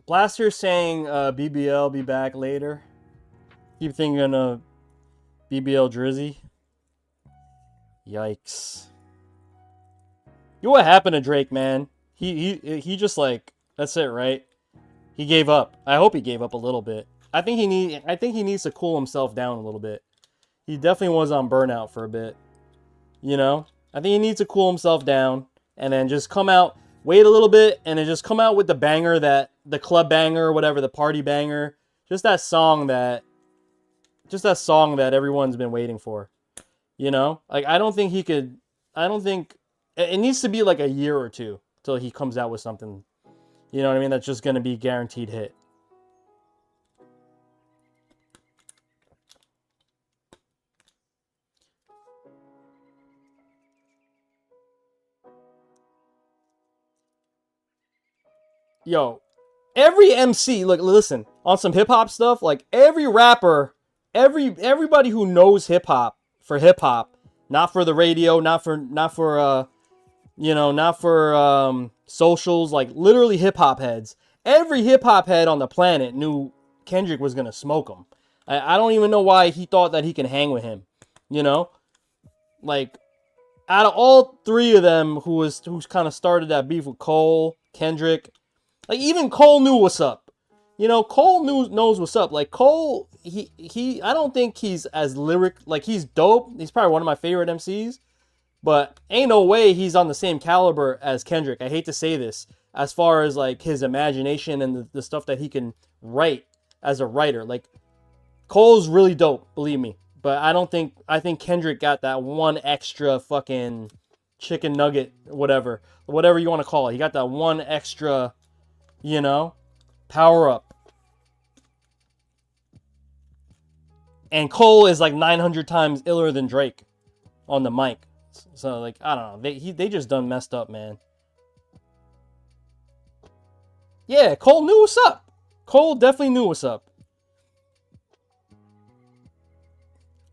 Speaker 1: Blaster saying BBL be back later. Keep thinking of BBL Drizzy. Yikes. You know what happened to Drake, man? He just like, that's it, right? He gave up. I hope he gave up a little bit. I think he needs to cool himself down a little bit. He definitely was on burnout for a bit. You know? I think he needs to cool himself down and then just come out, wait a little bit, and then just come out with the banger, that the club banger or whatever, the party banger. Just that song that everyone's been waiting for. You know? Like, I don't think it needs to be like a year or two till he comes out with something, you know what I mean, that's just going to be guaranteed hit. Yo, every MC, look, listen, on some hip hop stuff, like every rapper, everybody who knows hip hop, for hip hop, not for the radio, not for socials, like literally hip hop heads. Every hip hop head on the planet knew Kendrick was gonna smoke him. I don't even know why he thought that he can hang with him. You know, like out of all three of them, who's kind of started that beef with Cole, Kendrick, like even Cole knew what's up. You know, Cole knows what's up. Like Cole, he I don't think he's as lyric, like he's dope. He's probably one of my favorite MCs. But ain't no way he's on the same caliber as Kendrick. I hate to say this, as far as like his imagination and the stuff that he can write as a writer. Like Cole's really dope, believe me. But I think Kendrick got that one extra fucking chicken nugget, whatever you want to call it. He got that one extra, you know, power up. And Cole is like 900 times iller than Drake on the mic. So like, I don't know, they just done messed up, man. Yeah, Cole knew what's up. Cole definitely knew what's up.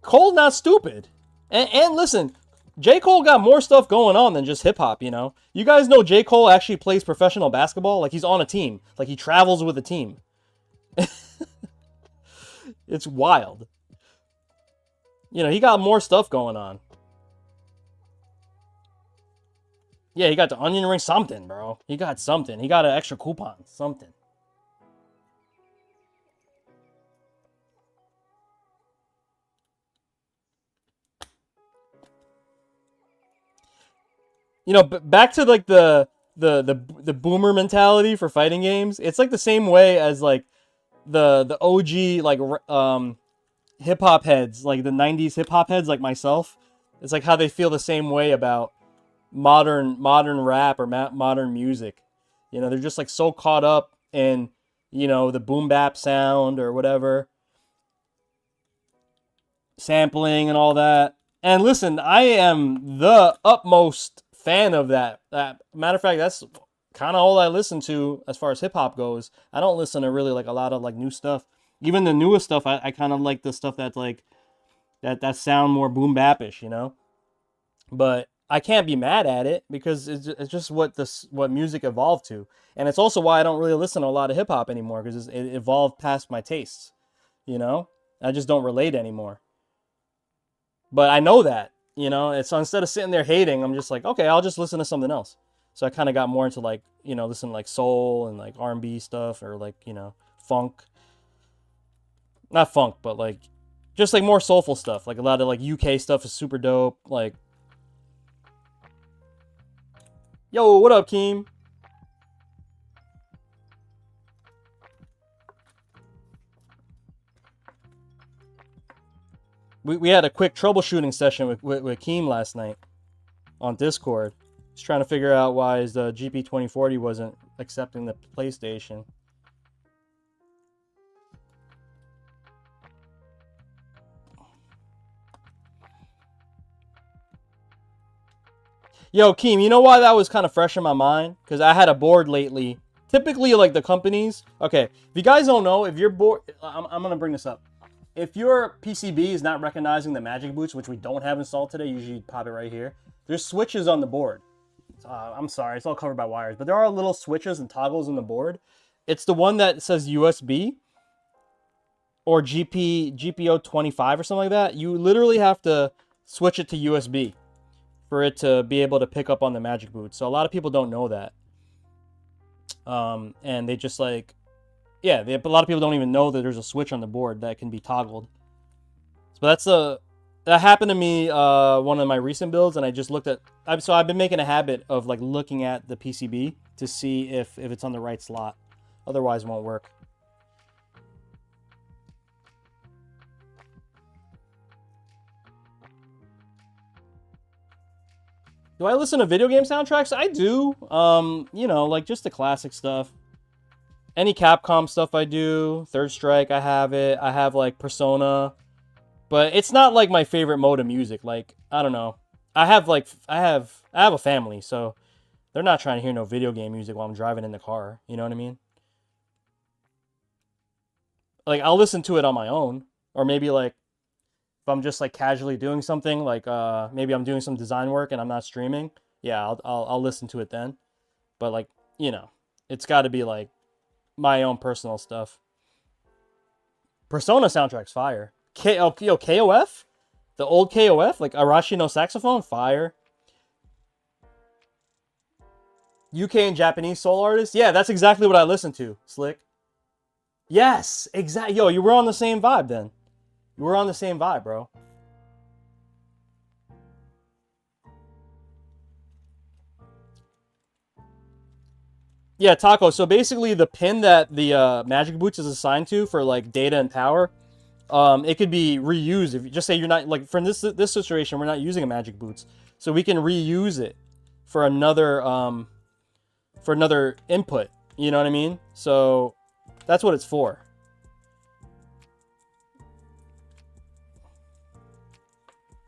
Speaker 1: Cole not stupid. And listen, J. Cole got more stuff going on than just hip hop, you know? You guys know J. Cole actually plays professional basketball? Like he's on a team. Like he travels with a team. It's wild. You know, he got more stuff going on. Yeah, he got the onion ring, something, bro. He got something. He got an extra coupon, something. You know, back to like the boomer mentality for fighting games. It's like the same way as like the OG like hip hop heads, like the 90s hip hop heads like myself. It's like how they feel the same way about modern rap or modern music. You know, they're just like so caught up in, you know, the boom bap sound or whatever, sampling and all that. And listen, I am the utmost fan of that. Matter of fact, that's kind of all I listen to as far as hip hop goes. I don't listen to really like a lot of like new stuff. Even the newest stuff, I kind of like the stuff that's like that sound more boom bapish, you know. But I can't be mad at it because it's just what music evolved to, and it's also why I don't really listen to a lot of hip hop anymore because it evolved past my tastes, you know. I just don't relate anymore. But I know that, you know. And so instead of sitting there hating, I'm just like, okay, I'll just listen to something else. So I kind of got more into like, you know, listen to like soul and like R&B stuff or like, you know, funk. Not funk, but like just like more soulful stuff. Like a lot of like UK stuff is super dope. Like, yo, what up, Keem? We had a quick troubleshooting session with Keem last night on Discord. He's trying to figure out why his GP2040 wasn't accepting the PlayStation. Yo, Keem, you know why that was kind of fresh in my mind? Because I had a board lately. Typically, like the companies. Okay, if you guys don't know, if your board, I'm gonna bring this up. If your PCB is not recognizing the Magic Boots, which we don't have installed today, usually you pop it right here. There's switches on the board. I'm sorry, it's all covered by wires, but there are little switches and toggles in the board. It's the one that says USB or GPO 25 or something like that. You literally have to switch it to USB for it to be able to pick up on the Magic Boots. So a lot of people don't know that. And they just like, yeah, a lot of people don't even know that there's a switch on the board that can be toggled. So that happened to me one of my recent builds, and I just looked at. So I've been making a habit of like looking at the PCB to see if it's on the right slot. Otherwise, it won't work. Do I listen to video game soundtracks? I do. You know, like just the classic stuff. Any Capcom stuff I do. Third Strike, I have it. I have like Persona. But it's not like my favorite mode of music. Like, I don't know. I have a family, so they're not trying to hear no video game music while I'm driving in the car. You know what I mean? Like, I'll listen to it on my own. Or maybe like if I'm just like casually doing something, like maybe I'm doing some design work and I'm not streaming. Yeah, I'll listen to it then. But like, you know, it's got to be like my own personal stuff. Persona soundtrack's fire. KOF? The old KOF? Like Arashi no Saxophone? Fire. UK and Japanese soul artists? Yeah, that's exactly what I listen to, Slick. Yes, exactly. Yo, you were on the same vibe then. You were on the same vibe, bro. Yeah, Taco. So basically, the pin that the Magic Boots is assigned to for like data and power, it could be reused. If you just say you're not like for this situation, we're not using a Magic Boots, so we can reuse it for another input. You know what I mean? So that's what it's for.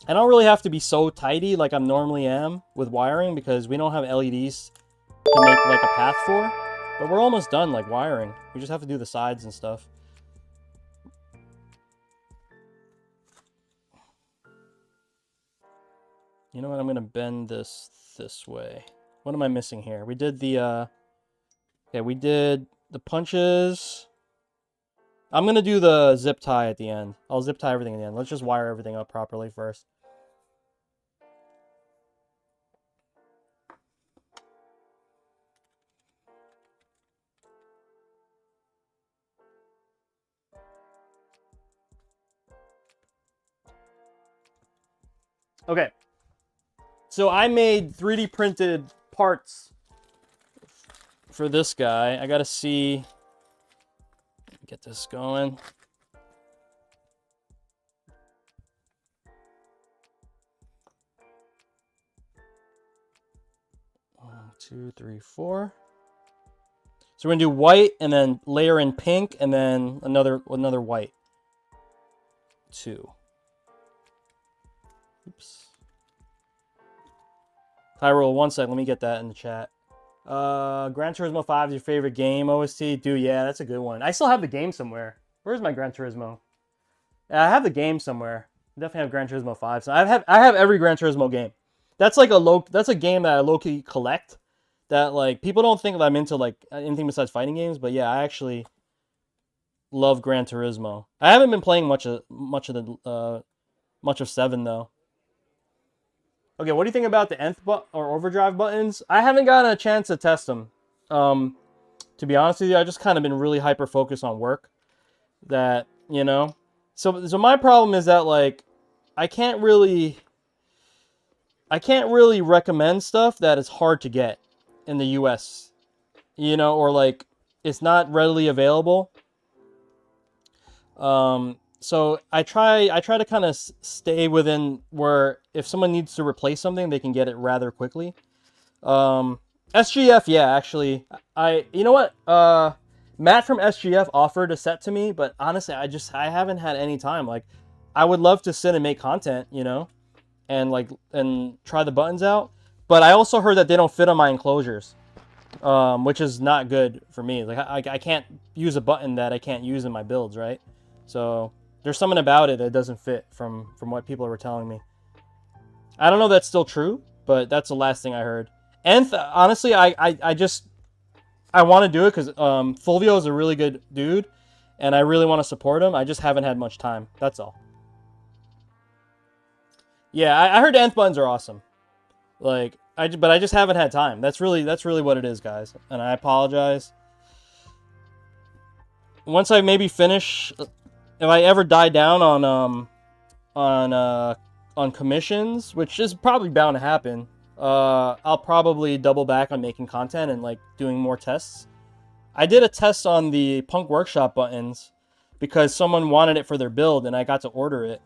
Speaker 1: I don't really have to be so tidy like I normally am with wiring because we don't have LEDs to make like a path for, but we're almost done like wiring. We just have to do the sides and stuff. You know what? I'm gonna bend this way. What am I missing here? We did the okay, we did the punches. I'm gonna do the zip tie at the end. I'll zip tie everything at the end. Let's just wire everything up properly first. Okay. So I made 3D printed parts for this guy. I gotta see. Get this going. One, two, three, four. So we're gonna do white and then layer in pink and then another white. Two. Oops. Tyrell, 1 sec. Let me get that in the chat. Gran Turismo 5 is your favorite game, OST? Dude, yeah, that's a good one. I still have the game somewhere. Where's my Gran Turismo? Yeah, I have the game somewhere. Definitely have Gran Turismo 5. So I have every Gran Turismo game. That's like a game that I low-key collect. That like people don't think that I'm into like anything besides fighting games, but yeah, I actually love Gran Turismo. I haven't been playing much of 7 though. Okay, what do you think about the nth or overdrive buttons? I haven't gotten a chance to test them. To be honest with you, I just kind of been really hyper focused on work. That so my problem is that like I can't really recommend stuff that is hard to get in the US, or like it's not readily available. So I try to kind of stay within where if someone needs to replace something, they can get it rather quickly. SGF, yeah, actually, you know what? Matt from SGF offered a set to me, but honestly, I haven't had any time. Like, I would love to sit and make content, and try the buttons out. But I also heard that they don't fit on my enclosures, which is not good for me. Like, I can't use a button that I can't use in my builds, right? So there's something about it that doesn't fit from what people were telling me. I don't know if that's still true, but that's the last thing I heard. And honestly, I want to do it because Fulvio is a really good dude, and I really want to support him. I just haven't had much time. That's all. Yeah, I heard the nth buttons are awesome. Like but I just haven't had time. That's really what it is, guys. And I apologize. Once I maybe finish, if I ever die down on commissions, which is probably bound to happen, I'll probably double back on making content and like doing more tests. I did a test on the Punk Workshop buttons because someone wanted it for their build and I got to order it,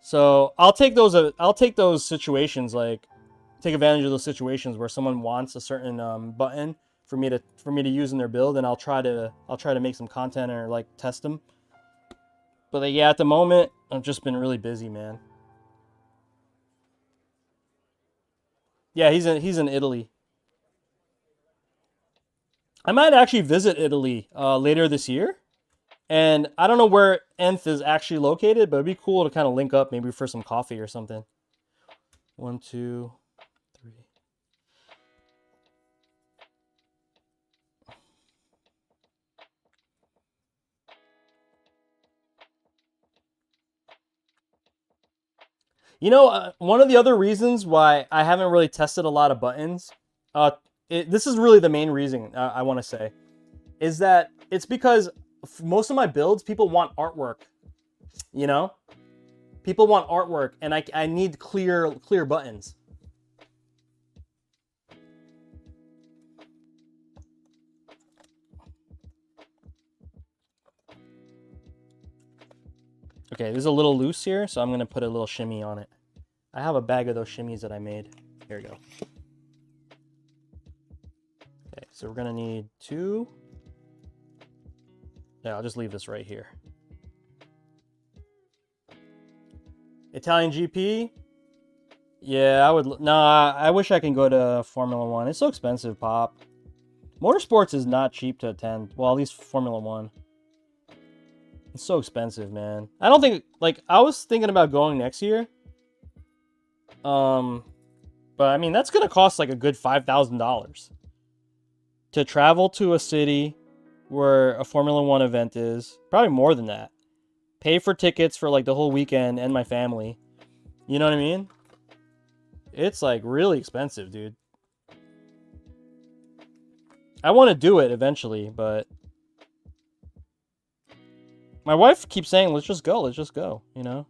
Speaker 1: So I'll take those situations, like take advantage of those situations where someone wants a certain button for me to use in their build, and I'll try to make some content or like test them. But yeah, at the moment I've just been really busy, man. Yeah, he's in Italy. I might actually visit Italy later this year. And I don't know where nth is actually located, but it'd be cool to kind of link up maybe for some coffee or something. 1, 2, 3. One of the other reasons why I haven't really tested a lot of buttons, this is really the main reason I want to say, is that it's because most of my builds, people want artwork, People want artwork, and I need clear buttons. Okay, this is a little loose here, so I'm going to put a little shimmy on it. I have a bag of those shimmies that I made. Here we go. Okay, so we're going to need 2. Yeah, I'll just leave this right here. Italian GP? Yeah, I would... Nah, I wish I can go to Formula 1. It's so expensive, Pop. Motorsports is not cheap to attend. Well, at least Formula 1. It's so expensive, man. I don't think... Like, I was thinking about going next year. But, I mean, that's going to cost, like, a good $5,000. To travel to a city where a Formula 1 event is. Probably more than that. Pay for tickets for, like, the whole weekend and my family. You know what I mean? It's, like, really expensive, dude. I want to do it eventually, but... My wife keeps saying, let's just go,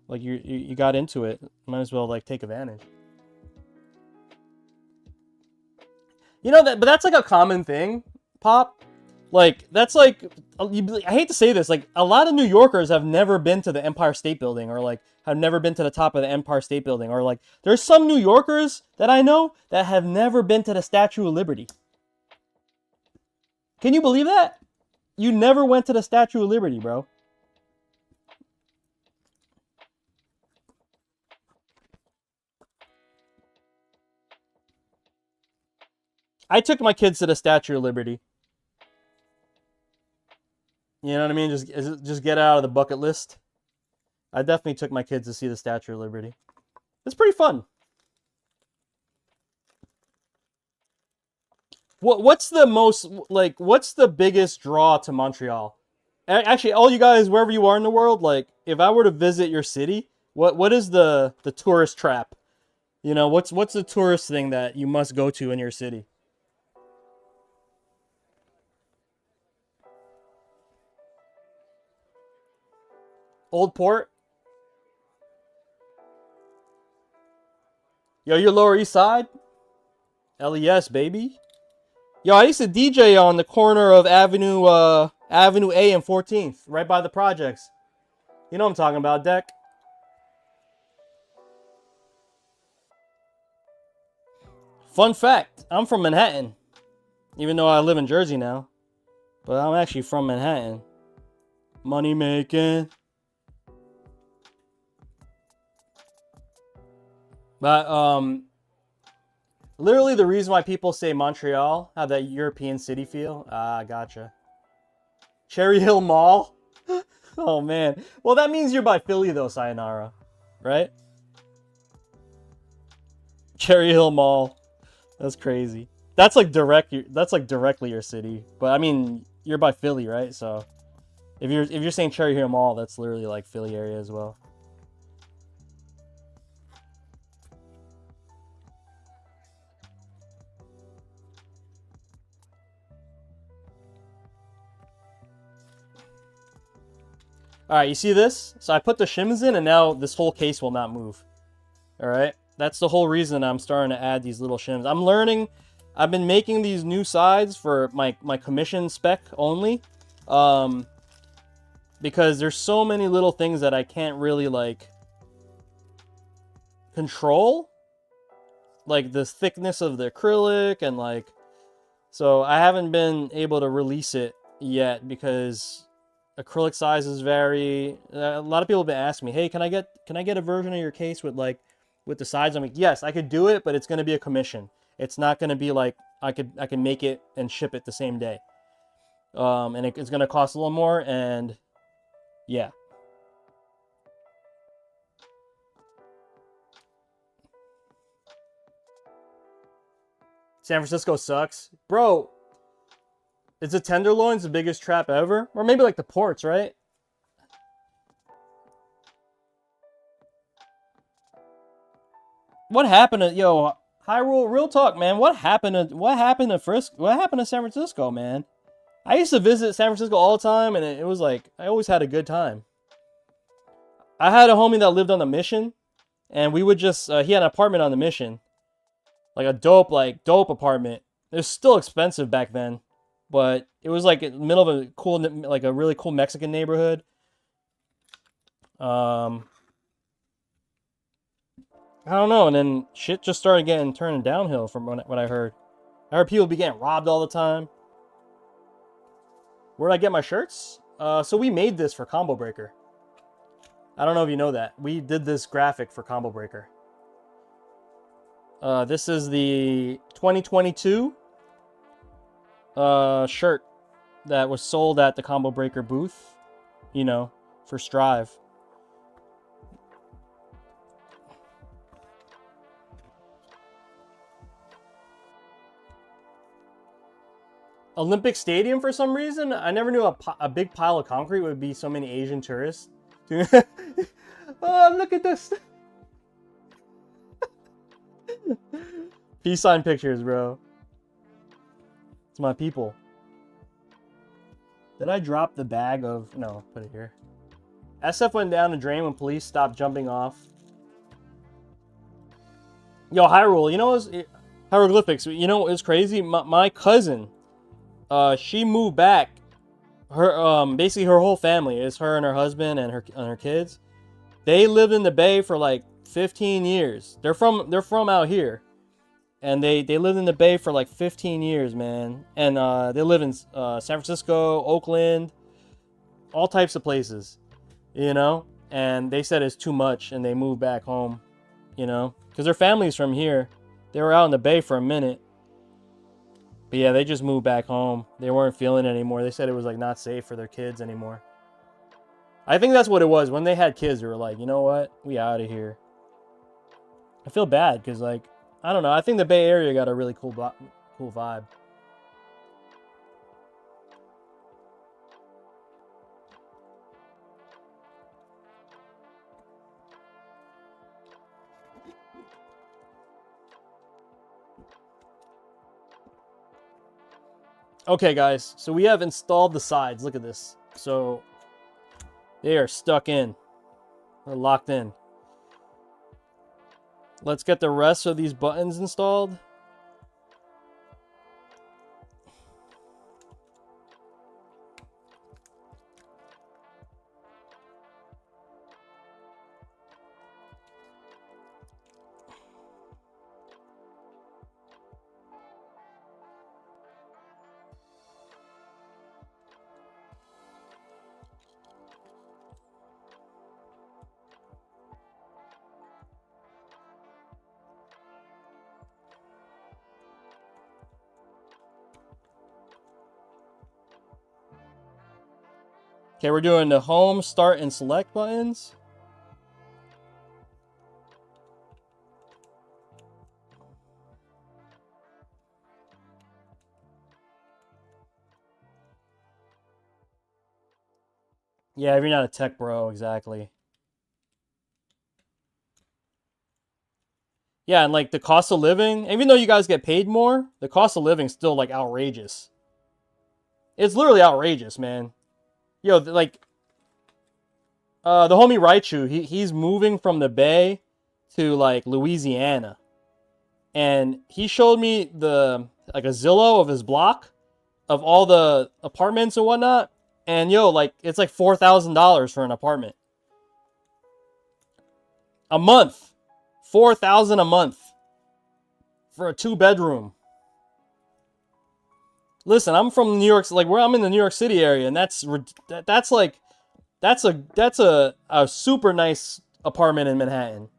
Speaker 1: Like, you got into it. Might as well, like, take advantage. But that's, like, a common thing, Pop. Like, that's, like... I hate to say this, like, a lot of New Yorkers have never been to the Empire State Building, or, like, have never been to the top of the Empire State Building, or, like, there's some New Yorkers that I know that have never been to the Statue of Liberty. Can you believe that? You never went to the Statue of Liberty, bro. I took my kids to the Statue of Liberty. You know what I mean? Just get it out of the bucket list. I definitely took my kids to see the Statue of Liberty. It's pretty fun. What's the most, like, what's the biggest draw to Montreal? Actually, all you guys, wherever you are in the world, like, if I were to visit your city, what is the tourist trap? You know, what's the tourist thing that you must go to in your city? Old Port? Yo, your Lower East Side? LES, baby. Yo, I used to DJ on the corner of Avenue A and 14th, right by the projects. You know what I'm talking about, Deck. Fun fact, I'm from Manhattan. Even though I live in Jersey now. But I'm actually from Manhattan. Money making. But literally the reason why people say Montreal have that European city feel. Ah, gotcha. Cherry Hill Mall. Oh man. Well, that means you're by Philly though, Sayonara, right? Cherry Hill Mall. That's crazy. That's like directly your city. But I mean, you're by Philly, right? So if you're saying Cherry Hill Mall, that's literally like Philly area as well. All right, you see this? So I put the shims in, and now this whole case will not move. All right, that's the whole reason I'm starting to add these little shims. I'm learning. I've been making these new sides for my commission spec only, because there's so many little things that I can't really like control, like the thickness of the acrylic and like. So I haven't been able to release it yet because acrylic sizes vary. A lot of people have been asking me, "Hey, can I get a version of your case with the sides?" I'm like, "Yes, I could do it, but it's going to be a commission. It's not going to be like I can make it and ship it the same day. And it's going to cost a little more, and yeah." San Francisco sucks, bro. Is the Tenderloins the biggest trap ever? Or maybe like the ports, right? What happened to Hyrule? Real talk, man. What happened to San Francisco, man? I used to visit San Francisco all the time, and it was like I always had a good time. I had a homie that lived on the Mission, and we would just he had an apartment on the Mission, like a dope apartment. It was still expensive back then, but it was like in the middle of a really cool Mexican neighborhood. I don't know, and then shit just started turning downhill from what I heard. I heard people be getting robbed all the time. Where'd I get my shirts? So we made this for Combo Breaker. I don't know if you know that. We did this graphic for Combo Breaker. This is the 2022 shirt that was sold at the Combo Breaker booth, you know, for Strive. Olympic Stadium for some reason. I never knew a big pile of concrete would be so many Asian tourists. Oh, look at this. Peace sign pictures, bro. It's my people. Did I drop the bag of... No, put it here. SF went down the drain when police stopped jumping off. Yo, Hyrule, you know what's... Hieroglyphics, you know what's crazy? My cousin, she moved back. Her basically her whole family is her and her husband and her kids. They lived in the Bay for like 15 years. They're from out here, and they lived in the Bay for like 15 years, man. And they live in San Francisco, Oakland, all types of places, you know. And they said it's too much, and they moved back home, you know, because their family's from here. They were out in the Bay for a minute. But yeah, they just moved back home. They weren't feeling it anymore. They said it was like not safe for their kids anymore. I think that's what it was. When they had kids, they were like, you know what? We out of here. I feel bad because, like, I don't know. I think the Bay Area got a really cool vibe. Okay, guys. So we have installed the sides. Look at this. So they are stuck in. They're locked in. Let's get the rest of these buttons installed. Okay, we're doing the home, start, and select buttons. Yeah, if you're not a tech bro, exactly. Yeah, and like the cost of living, even though you guys get paid more, the cost of living is still like outrageous. It's literally outrageous, man. Yo, like the homie Raichu, he's moving from the Bay to like Louisiana. And he showed me the like a Zillow of his block of all the apartments and whatnot. And yo, like it's like $4,000 for an apartment. A month. $4,000 a month for a 2-bedroom. Listen, I'm from New York, like where I'm in the New York City area, and that's a super nice apartment in Manhattan.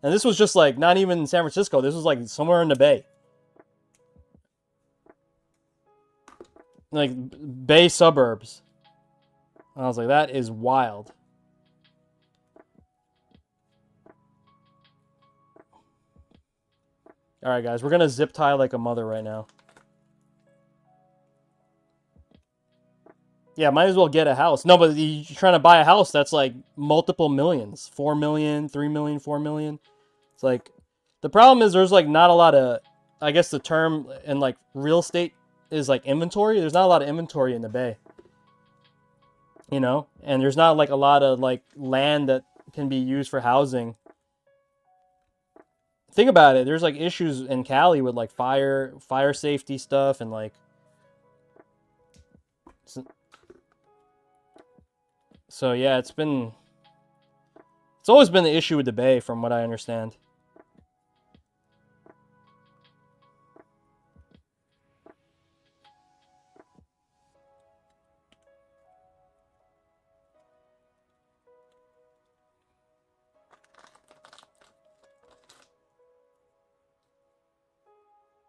Speaker 1: And this was just like not even in San Francisco. This was like somewhere in the Bay. Like Bay suburbs. I was like, that is wild. All right, guys, we're going to zip tie like a mother right now. Yeah, might as well get a house. No, but you're trying to buy a house that's like multiple millions. 4 million, 3 million, 4 million. It's like, the problem is there's like not a lot of, I guess the term in like real estate is like inventory. There's not a lot of inventory in the Bay. You know? And there's not like a lot of like land that can be used for housing. Think about it. There's like issues in Cali with like fire safety stuff and like. So yeah, it's always been the issue with the Bay, from what I understand.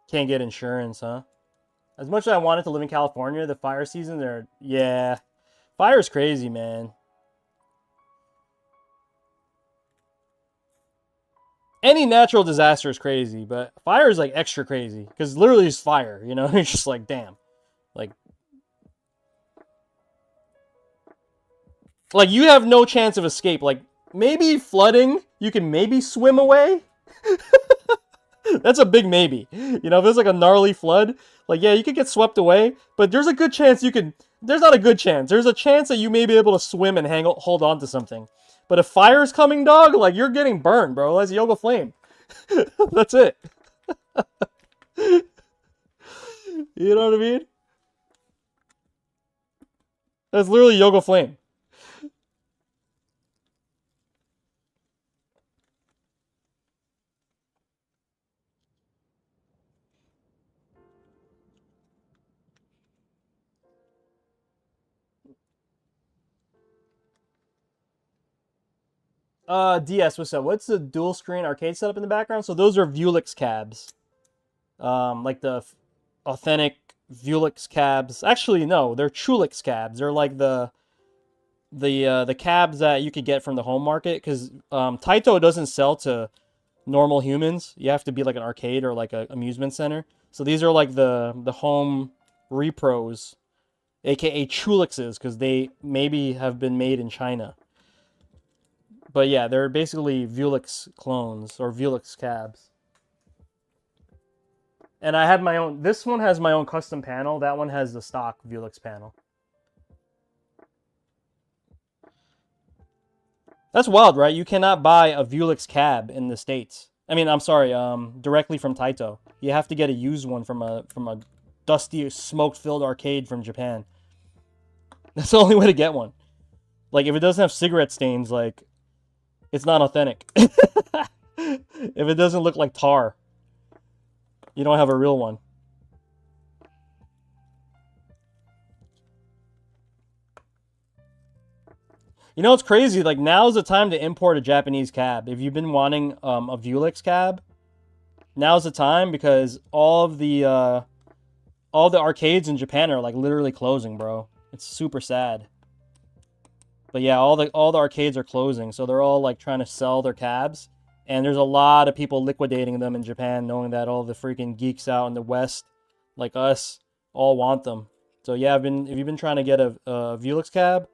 Speaker 1: Can't get insurance, huh? As much as I wanted to live in California, the fire season, yeah. Fire's crazy, man. Any natural disaster is crazy, but fire is like extra crazy. Because literally it's fire, you know? It's just like, damn. Like you have no chance of escape. Like, maybe flooding, you can maybe swim away. That's a big maybe. You know, if there's like a gnarly flood, like, yeah, you could get swept away, but there's a good chance you could. There's not a good chance. There's a chance that you may be able to swim and hold on to something. But if fire's coming, dog, like, you're getting burned, bro. That's Yoga Flame. That's it. You know what I mean? That's literally Yoga Flame. DS, what's up? What's the dual screen arcade setup in the background? So those are Vuelix cabs. Like the authentic Vuelix cabs. Actually, no, they're Chulix cabs. They're like the the cabs that you could get from the home market, because Taito doesn't sell to normal humans. You have to be like an arcade or like a amusement center. So these are like the home repros, aka Chulixes, because they maybe have been made in China. But yeah, they're basically Vulix clones or Vulix cabs. And I had my own. This one has my own custom panel. That one has the stock Vulix panel. That's wild, right? You cannot buy a Vulix cab in the States. I mean, I'm sorry, directly from Taito. You have to get a used one from a dusty, smoke-filled arcade from Japan. That's the only way to get one. Like, if it doesn't have cigarette stains, like, it's not authentic. If it doesn't look like tar, you don't have a real one. You know, it's crazy. Like, now's the time to import a Japanese cab. If you've been wanting a Vulix cab, now's the time, because all the arcades in Japan are like literally closing, bro. It's super sad. But yeah, all the arcades are closing, so they're all like trying to sell their cabs, and there's a lot of people liquidating them in Japan, knowing that all the freaking geeks out in the West, like us, all want them. So yeah, if you've been trying to get a Vulix cab,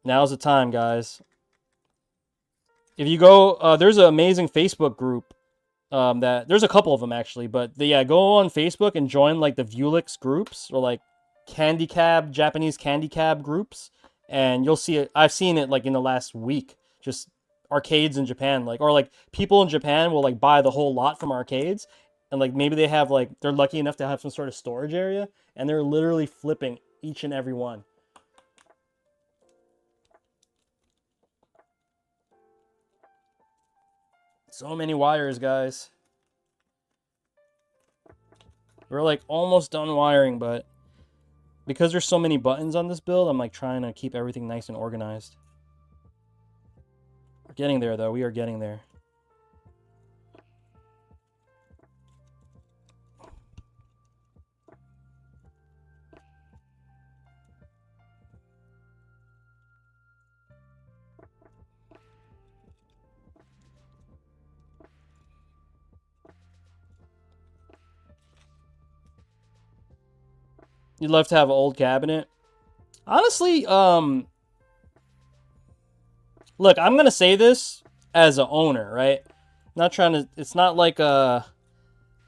Speaker 1: now's the time, guys. If you go, there's an amazing Facebook group. That there's a couple of them actually, but yeah, go on Facebook and join like the Vulix groups, or like Japanese candy cab groups, and you'll see it. I've seen it like in the last week. Just arcades in Japan, like, or like people in Japan will like buy the whole lot from arcades, and like maybe they have like, they're lucky enough to have some sort of storage area, and they're literally flipping each and every one. So many wires, guys. We're like almost done wiring, but because there's so many buttons on this build, I'm like trying to keep everything nice and organized. We're getting there, though. We are getting there. You'd love to have an old cabinet. Honestly, look, I'm gonna say this as an owner, right? I'm not trying to. It's not like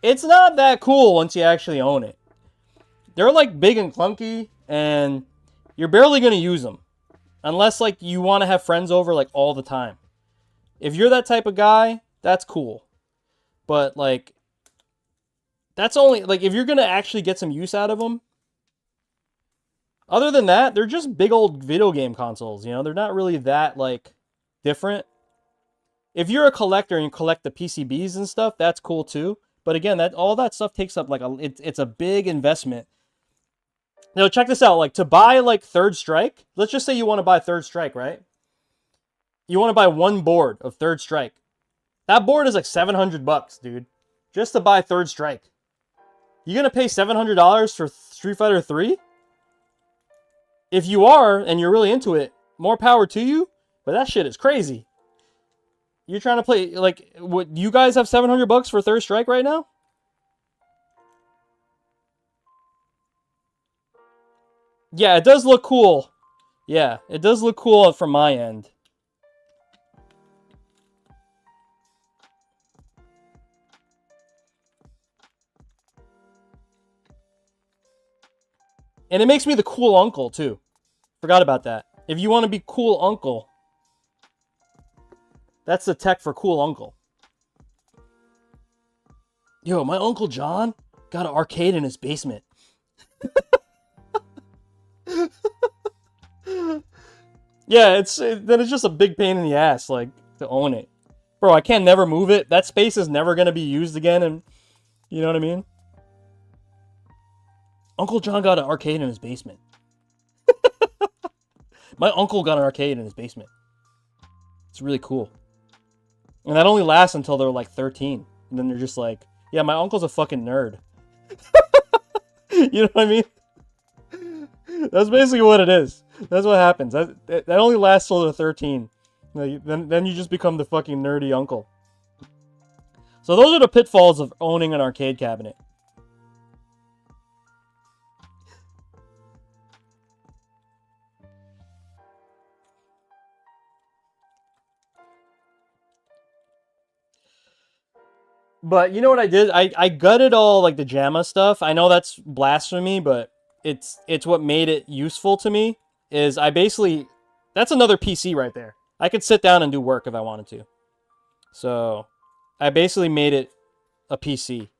Speaker 1: it's not that cool once you actually own it. They're like big and clunky, and you're barely gonna use them, unless like you want to have friends over like all the time. If you're that type of guy, that's cool. But like, that's only like if you're gonna actually get some use out of them. Other than that, they're just big old video game consoles, you know? They're not really that, like, different. If you're a collector and you collect the PCBs and stuff, that's cool too. But again, all that stuff takes up, like, it's a big investment. Now, check this out. Like, to buy, like, Third Strike, let's just say you want to buy Third Strike, right? You want to buy one board of Third Strike. That board is like $700, dude. Just to buy Third Strike. You gonna pay $700 for Street Fighter 3? If you are, and you're really into it, more power to you, but that shit is crazy. You're trying to play, like, what, you guys have $700 for Third Strike right now? Yeah, it does look cool. Yeah, it does look cool from my end. And it makes me the cool uncle, too. Forgot about that. If you want to be cool uncle, that's the tech for cool uncle. Yo, my Uncle John got an arcade in his basement. Yeah, then it's just a big pain in the ass, like, to own it. Bro, I can't never move it. That space is never going to be used again, and you know what I mean? Uncle John got an arcade in his basement. My uncle got an arcade in his basement. It's really cool. And that only lasts until they're like 13. And then they're just like, yeah, my uncle's a fucking nerd. You know what I mean? That's basically what it is. That's what happens. That only lasts till the 13. Like, then you just become the fucking nerdy uncle. So those are the pitfalls of owning an arcade cabinet. But you know what I did? I gutted all like the JAMA stuff. I know that's blasphemy, but it's what made it useful to me. Is I basically that's another PC right there. I could sit down and do work if I wanted to. So I basically made it a PC.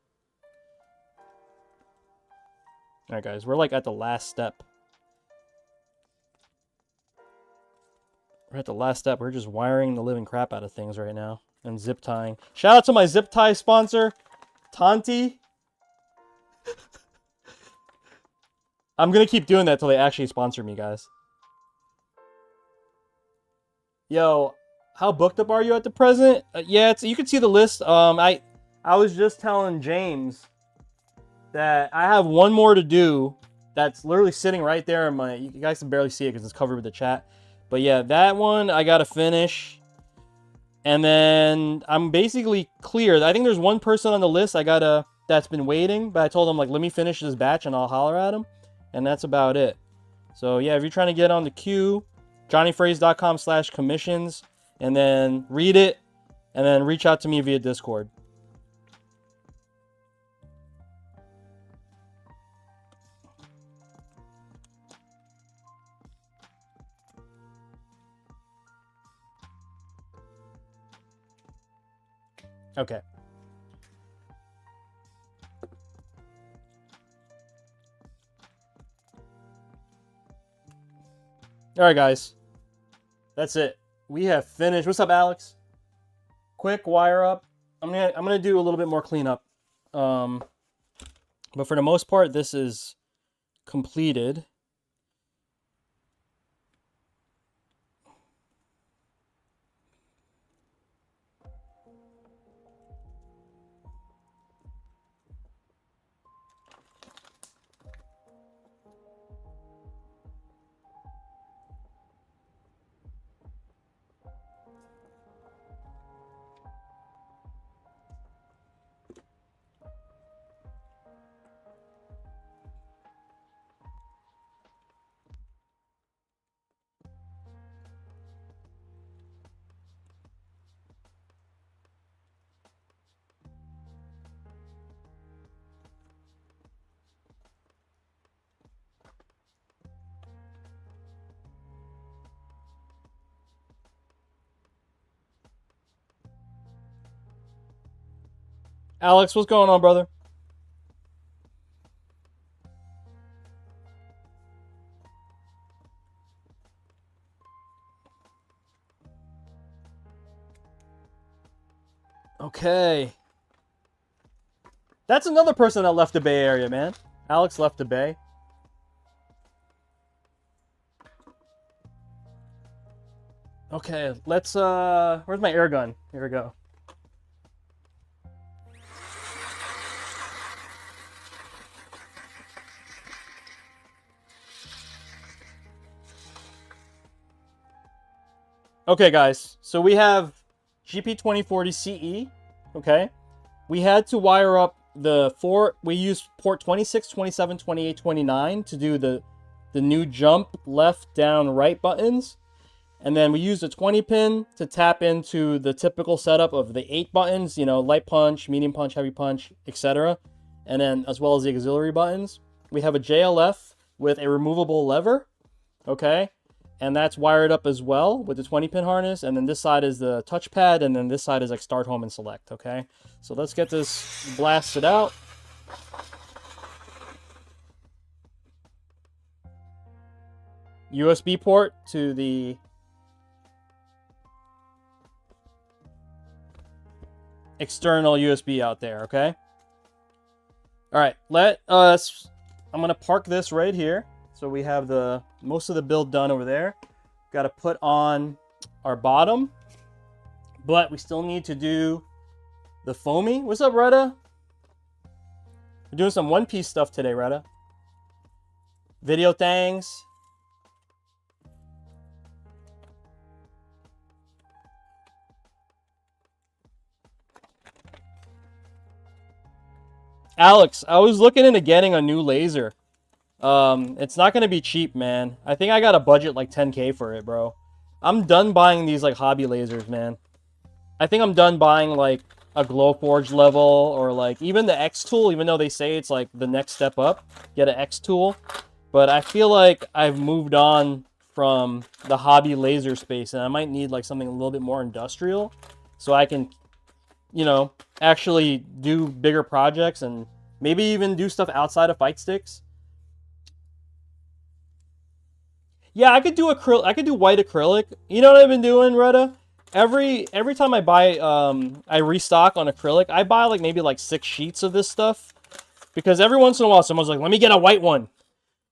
Speaker 1: All right, guys, we're like at the last step. We're at the last step. We're just wiring the living crap out of things right now. And zip tying. Shout out to my zip tie sponsor, Tanti. I'm going to keep doing that till they actually sponsor me, guys. Yo, how booked up are you at the present? Yeah, you can see the list. I was just telling James that I have one more to do that's literally sitting right there in my... You guys can barely see it because it's covered with the chat. But yeah, that one I got to finish. And then I'm basically clear. I think there's one person on the list that's been waiting, but I told him, like, let me finish this batch and I'll holler at him. And that's about it. So yeah, if you're trying to get on the queue, jonyfraze.com/commissions, and then read it, and then reach out to me via Discord. Okay. All right, guys. That's it. We have finished. What's up, Alex? Quick wire up. I'm gonna do a little bit more cleanup. But for the most part, this is completed. Alex, what's going on, brother? Okay. That's another person that left the Bay Area, man. Alex left the Bay. Okay, let's, where's my air gun? Here we go. Okay, guys, so we have GP2040CE, okay? We had to wire up we used port 26, 27, 28, 29 to do the new jump, left, down, right buttons. And then we used a 20 pin to tap into the typical setup of the 8 buttons, you know, light punch, medium punch, heavy punch, etc. And then as well as the auxiliary buttons. We have a JLF with a removable lever, okay? And that's wired up as well with the 20 pin harness. And then this side is the touchpad, and then this side is like start, home, and select, okay? So let's get this blasted out. USB port to the external USB out there, okay? All right, I'm gonna park this right here. So we have most of the build done over there. Got to put on our bottom, but we still need to do the foamy. What's up, Retta? We're doing some One Piece stuff today, Retta. Video thangs. Alex, I was looking into getting a new laser. It's not gonna be cheap, man. I think I got a budget like 10K for it, bro. I'm done buying these like hobby lasers, man. I think I'm done buying like a Glowforge level or like even the X tool, even though they say it's like the next step up, get an X tool. But I feel like I've moved on from the hobby laser space and I might need like something a little bit more industrial so I can, you know, actually do bigger projects and maybe even do stuff outside of Fightsticks. Yeah, I could do acrylic. I could do white acrylic. You know what I've been doing, Retta? Every time I buy, I restock on acrylic. I buy like maybe like 6 sheets of this stuff because every once in a while someone's like, "Let me get a white one."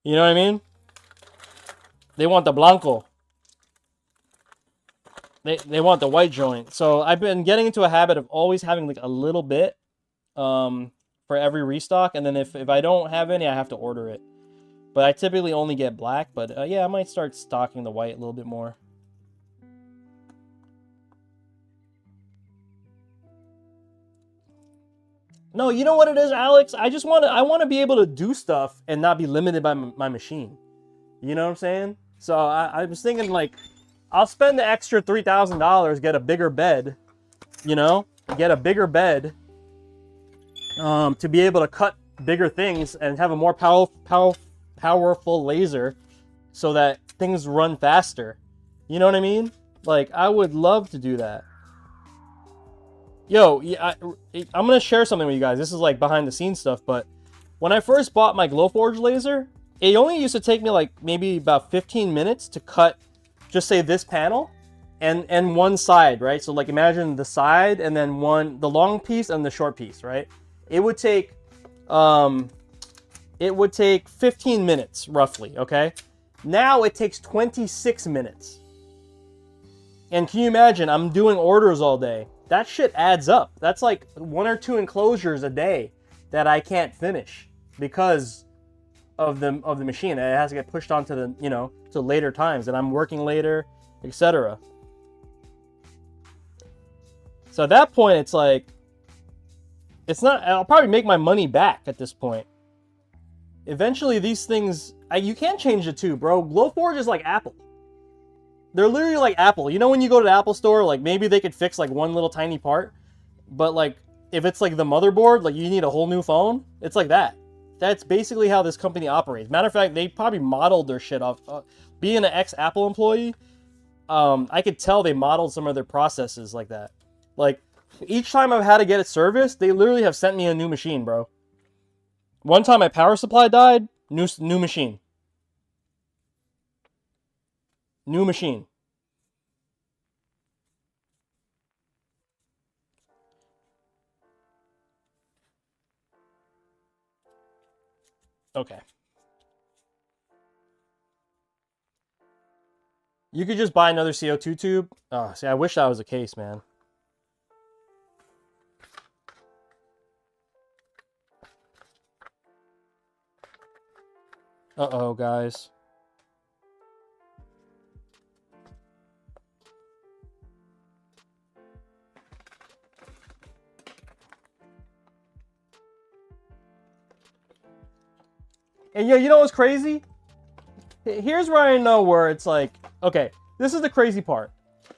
Speaker 1: You know what I mean? They want the blanco. They want the white joint. So I've been getting into a habit of always having like a little bit, for every restock, and then if I don't have any, I have to order it. But I typically only get black, but yeah, I might start stocking the white a little bit more. No, you know what it is, Alex? I want to be able to do stuff and not be limited by my machine. You know what I'm saying? So I was thinking like, I'll spend the extra $3,000, get a bigger bed, you know, get a bigger bed, to be able to cut bigger things and have a more powerful laser so that things run faster. You know what I mean? Like, I would love to do that. Yo, yeah, I'm going to share something with you guys. This is like behind the scenes stuff, but when I first bought my Glowforge laser, it only used to take me like maybe about 15 minutes to cut, just say this panel and one side, right? So like imagine the side and then the long piece and the short piece, right? It would take 15 minutes roughly, okay? Now it takes 26 minutes. And can you imagine, I'm doing orders all day. That shit adds up. That's like 1 or 2 enclosures a day that I can't finish because of the machine. It has to get pushed onto the, you know, to later times, and I'm working later, etc. So at that point, it's like, it's not, I'll probably make my money back at this point. Eventually, these things, you can change it too, bro. Glowforge is like Apple. They're literally like Apple. You know when you go to the Apple store, like maybe they could fix like one little tiny part, but like if it's like the motherboard, like you need a whole new phone, it's like that. That's basically how this company operates. Matter of fact, they probably modeled their shit off. Being an ex-Apple employee, I could tell they modeled some of their processes like that. Like, each time I've had to get it serviced, they literally have sent me a new machine, bro. One time my power supply died, new machine. New machine. Okay. You could just buy another CO2 tube. Oh, see, I wish that was the case, man. Uh-oh, guys. And yeah, you know what's crazy? Here's where I know where it's like, okay, this is the crazy part.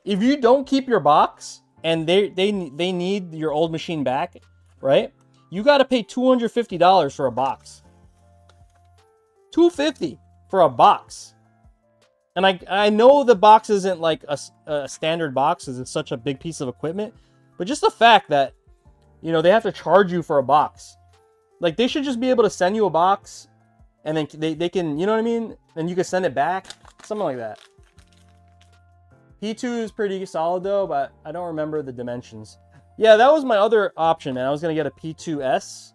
Speaker 1: If you don't keep your box and they need your old machine back, right? You got to pay $250 for a box. $250 for a box. And I know the box isn't like a standard box because it's such a big piece of equipment, but just the fact that, you know, they have to charge you for a box. Like, they should just be able to send you a box and then they can, you know what I mean? And you can send it back. Something like that. P2 is pretty solid though, but I don't remember the dimensions. Yeah, that was my other option, man. I was going to get a P2S.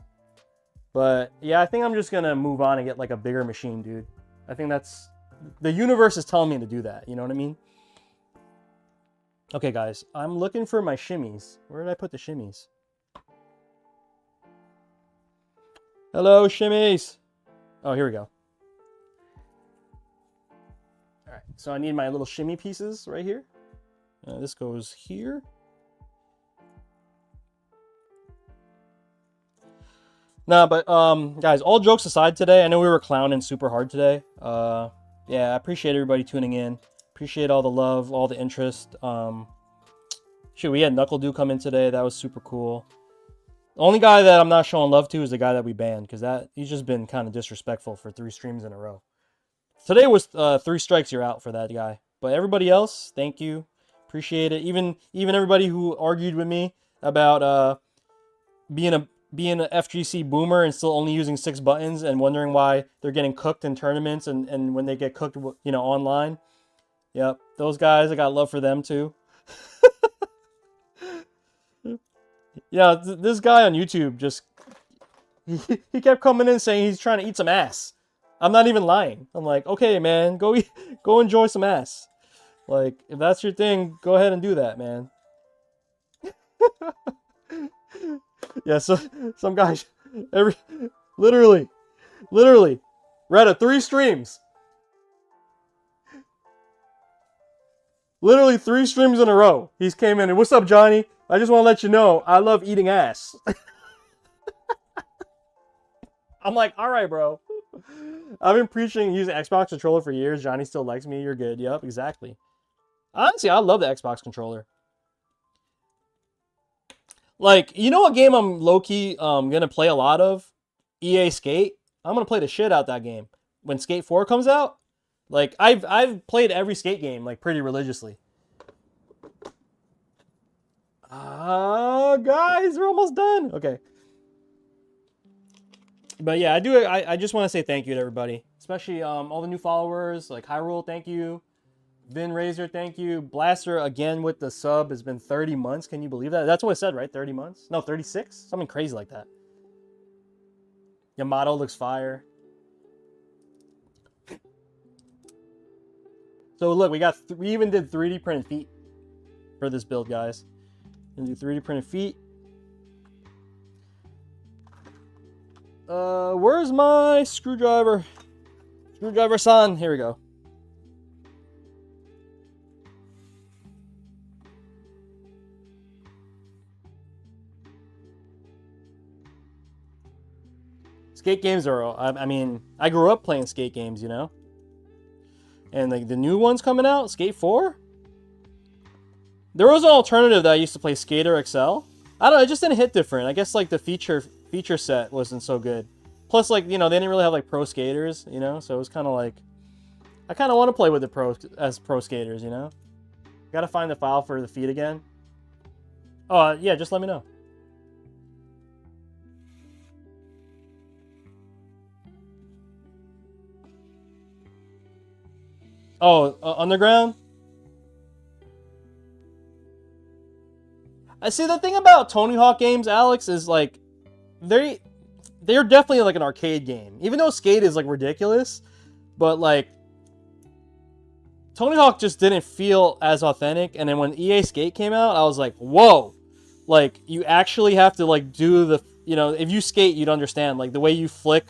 Speaker 1: But yeah, I think I'm just going to move on and get like a bigger machine, dude. I think that's... The universe is telling me to do that. You know what I mean? Okay, guys. I'm looking for my shimmies. Where did I put the shimmies? Hello, shimmies. Oh, here we go. All right. So I need my little shimmy pieces right here. This goes here. Nah, but guys, all jokes aside today, I know we were clowning super hard today. Yeah, I appreciate everybody tuning in. Appreciate all the love, all the interest. Shoot, we had Knuckle Dew come in today. That was super cool. The only guy that I'm not showing love to is the guy that we banned, because that he's just been kind of disrespectful for 3 streams in a row. Today was 3 strikes, you're out for that guy. But everybody else, thank you, appreciate it. Even everybody who argued with me about being a FGC boomer and still only using 6 buttons and wondering why they're getting cooked in tournaments and when they get cooked, online. Yep, those guys, I got love for them too. Yeah, this guy on YouTube just he kept coming in saying he's trying to eat some ass. I'm not even lying. I'm like, okay, man, go enjoy some ass. Like, if that's your thing, go ahead and do that, man. Yeah, so some guys literally Reddit 3 streams. Literally 3 streams in a row. He's came in and, what's up, Johnny? I just want to let you know I love eating ass. I'm like, all right, bro. I've been preaching using Xbox controller for years. Johnny still likes me. You're good. Yep, exactly. Honestly, I love the Xbox controller. Like, you know what game I'm low-key gonna play a lot of? EA Skate. I'm gonna play the shit out that game. When Skate 4 comes out, like I've played every Skate game like pretty religiously. Guys, we're almost done. Okay. But yeah, I just want to say thank you to everybody, especially all the new followers like Hyrule, thank you. Vin Razor, thank you. Blaster again with the sub. Has been 30 months. Can you believe that? That's what it said, right? 30 months? No, 36? Something crazy like that. Yamato looks fire. So look, we even did 3D printed feet for this build, guys. Gonna do 3D printed feet. Where's my screwdriver? Screwdriver son. Here we go. Skate games are, I mean, I grew up playing skate games, you know? And like the new ones coming out, Skate 4? There was an alternative that I used to play, Skater XL. I don't know, it just didn't hit different. I guess like the feature set wasn't so good. Plus, like, you know, they didn't really have like pro skaters, you know? So it was kind of like, I kind of want to play with the pro skaters, you know? Gotta find the file for the feed again. Oh, yeah, just let me know. Oh, Underground? I see, the thing about Tony Hawk games, Alex, is like, they're definitely like an arcade game. Even though Skate is like ridiculous, but like, Tony Hawk just didn't feel as authentic. And then when EA Skate came out, I was like, whoa. Like, you actually have to like do the, you know, if you skate, you'd understand. Like, the way you flick,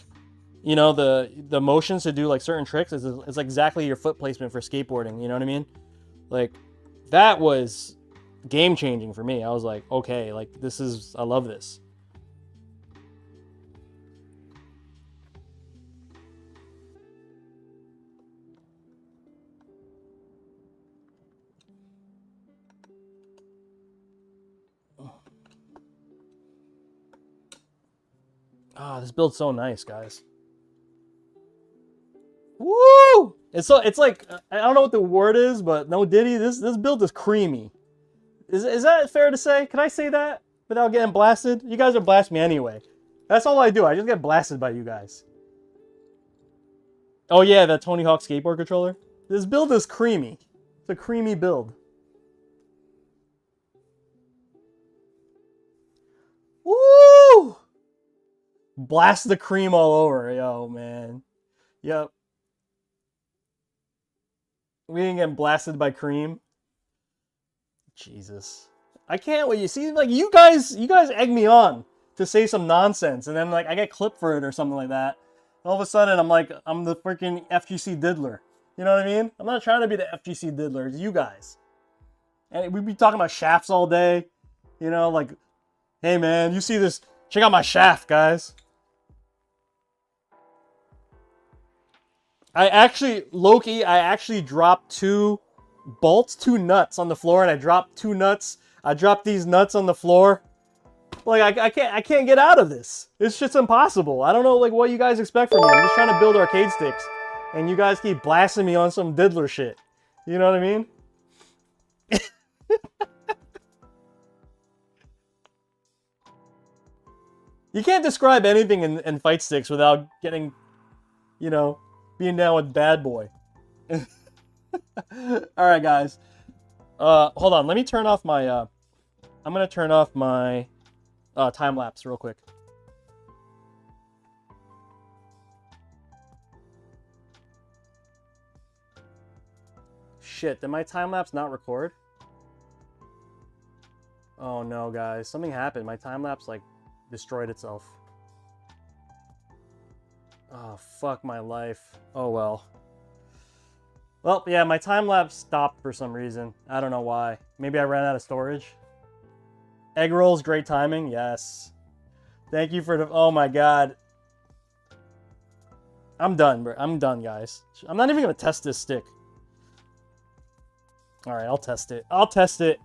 Speaker 1: you know, the motions to do like certain tricks is exactly your foot placement for skateboarding. You know what I mean? Like, that was game changing for me. I was like, okay, like I love this. Ah, this build's so nice, guys. Woo! It's like, I don't know what the word is, but no Diddy, this build is creamy. Is that fair to say? Can I say that without getting blasted? You guys are blasting me anyway. That's all I do. I just get blasted by you guys. Oh yeah, that Tony Hawk skateboard controller. This build is creamy. It's a creamy build. Woo! Blast the cream all over. Yo, man. Yep. We didn't get blasted by cream. Jesus. I can't wait. You see, like, you guys egg me on to say some nonsense, and then like I get clipped for it or something like that. All of a sudden, I'm like, I'm the freaking FGC diddler. You know what I mean? I'm not trying to be the FGC diddler. It's you guys. And we'd be talking about shafts all day. You know, like, hey man, you see this? Check out my shaft, guys. I actually, Loki, I actually dropped 2 bolts, 2 nuts on the floor, and I dropped 2 nuts. I dropped these nuts on the floor. Like, I can't get out of this. It's just impossible. I don't know, like, what you guys expect from me. I'm just trying to build arcade sticks, and you guys keep blasting me on some diddler shit. You know what I mean? You can't describe anything in Fightsticks without getting, you know, being down with bad boy. Alright, guys. Hold on. Let me turn off my, I'm gonna turn off my time lapse real quick. Shit, did my time lapse not record? Oh no, guys. Something happened. My time lapse, like, destroyed itself. Oh, fuck my life. Oh well. Well, yeah, my time lapse stopped for some reason. I don't know why. Maybe I ran out of storage. Egg rolls, great timing. Yes. Thank you for the... Oh my god. I'm done, bro. I'm done, guys. I'm not even going to test this stick. Alright, I'll test it. I'll test it.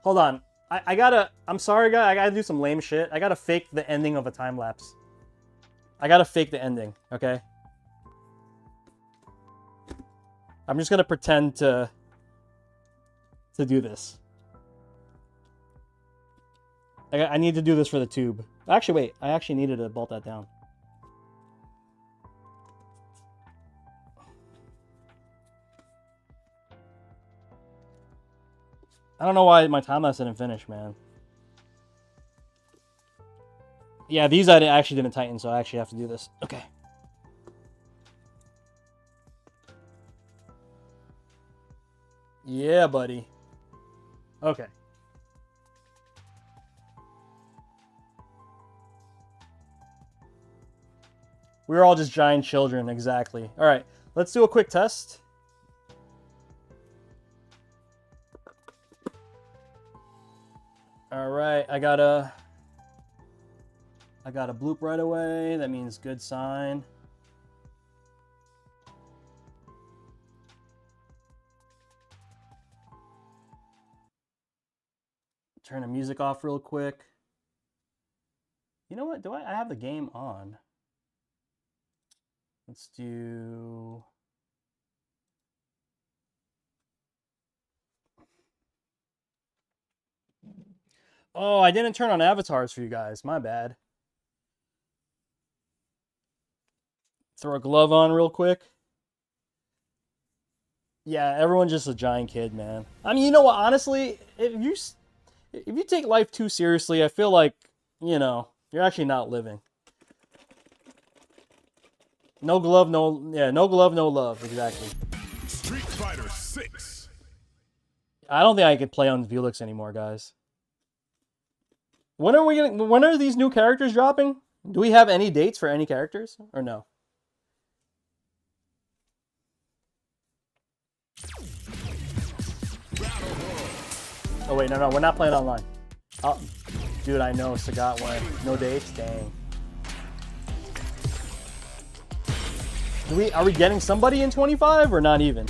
Speaker 1: Hold on. I gotta... I'm sorry, guys. I gotta do some lame shit. I gotta fake the ending of a time lapse. I gotta fake the ending, okay? I'm just gonna pretend to do this. I need to do this for the tube. Actually, wait. I actually needed to bolt that down. I don't know why my time lapse didn't finish, man. Yeah, these I actually didn't tighten, so I actually have to do this. Okay. Yeah, buddy. Okay. We're all just giant children, exactly. All right, let's do a quick test. All right, I got a bloop right away. That means good sign. Turn the music off real quick. You know what? I have the game on? Let's do... Oh, I didn't turn on avatars for you guys. My bad. Throw a glove on real quick. Yeah, everyone's just a giant kid, man. I mean, you know what? Honestly, if you take life too seriously, I feel like, you know, you're actually not living. No glove, no... Yeah, no glove, no love. Exactly.
Speaker 3: Street Fighter 6.
Speaker 1: I don't think I could play on Vulix anymore, guys. When are these new characters dropping? Do we have any dates for any characters? Or no? Oh wait, no, we're not playing online. Oh, dude, I know, Sagat went. No dates? Dang. Are we getting somebody in 25 or not even?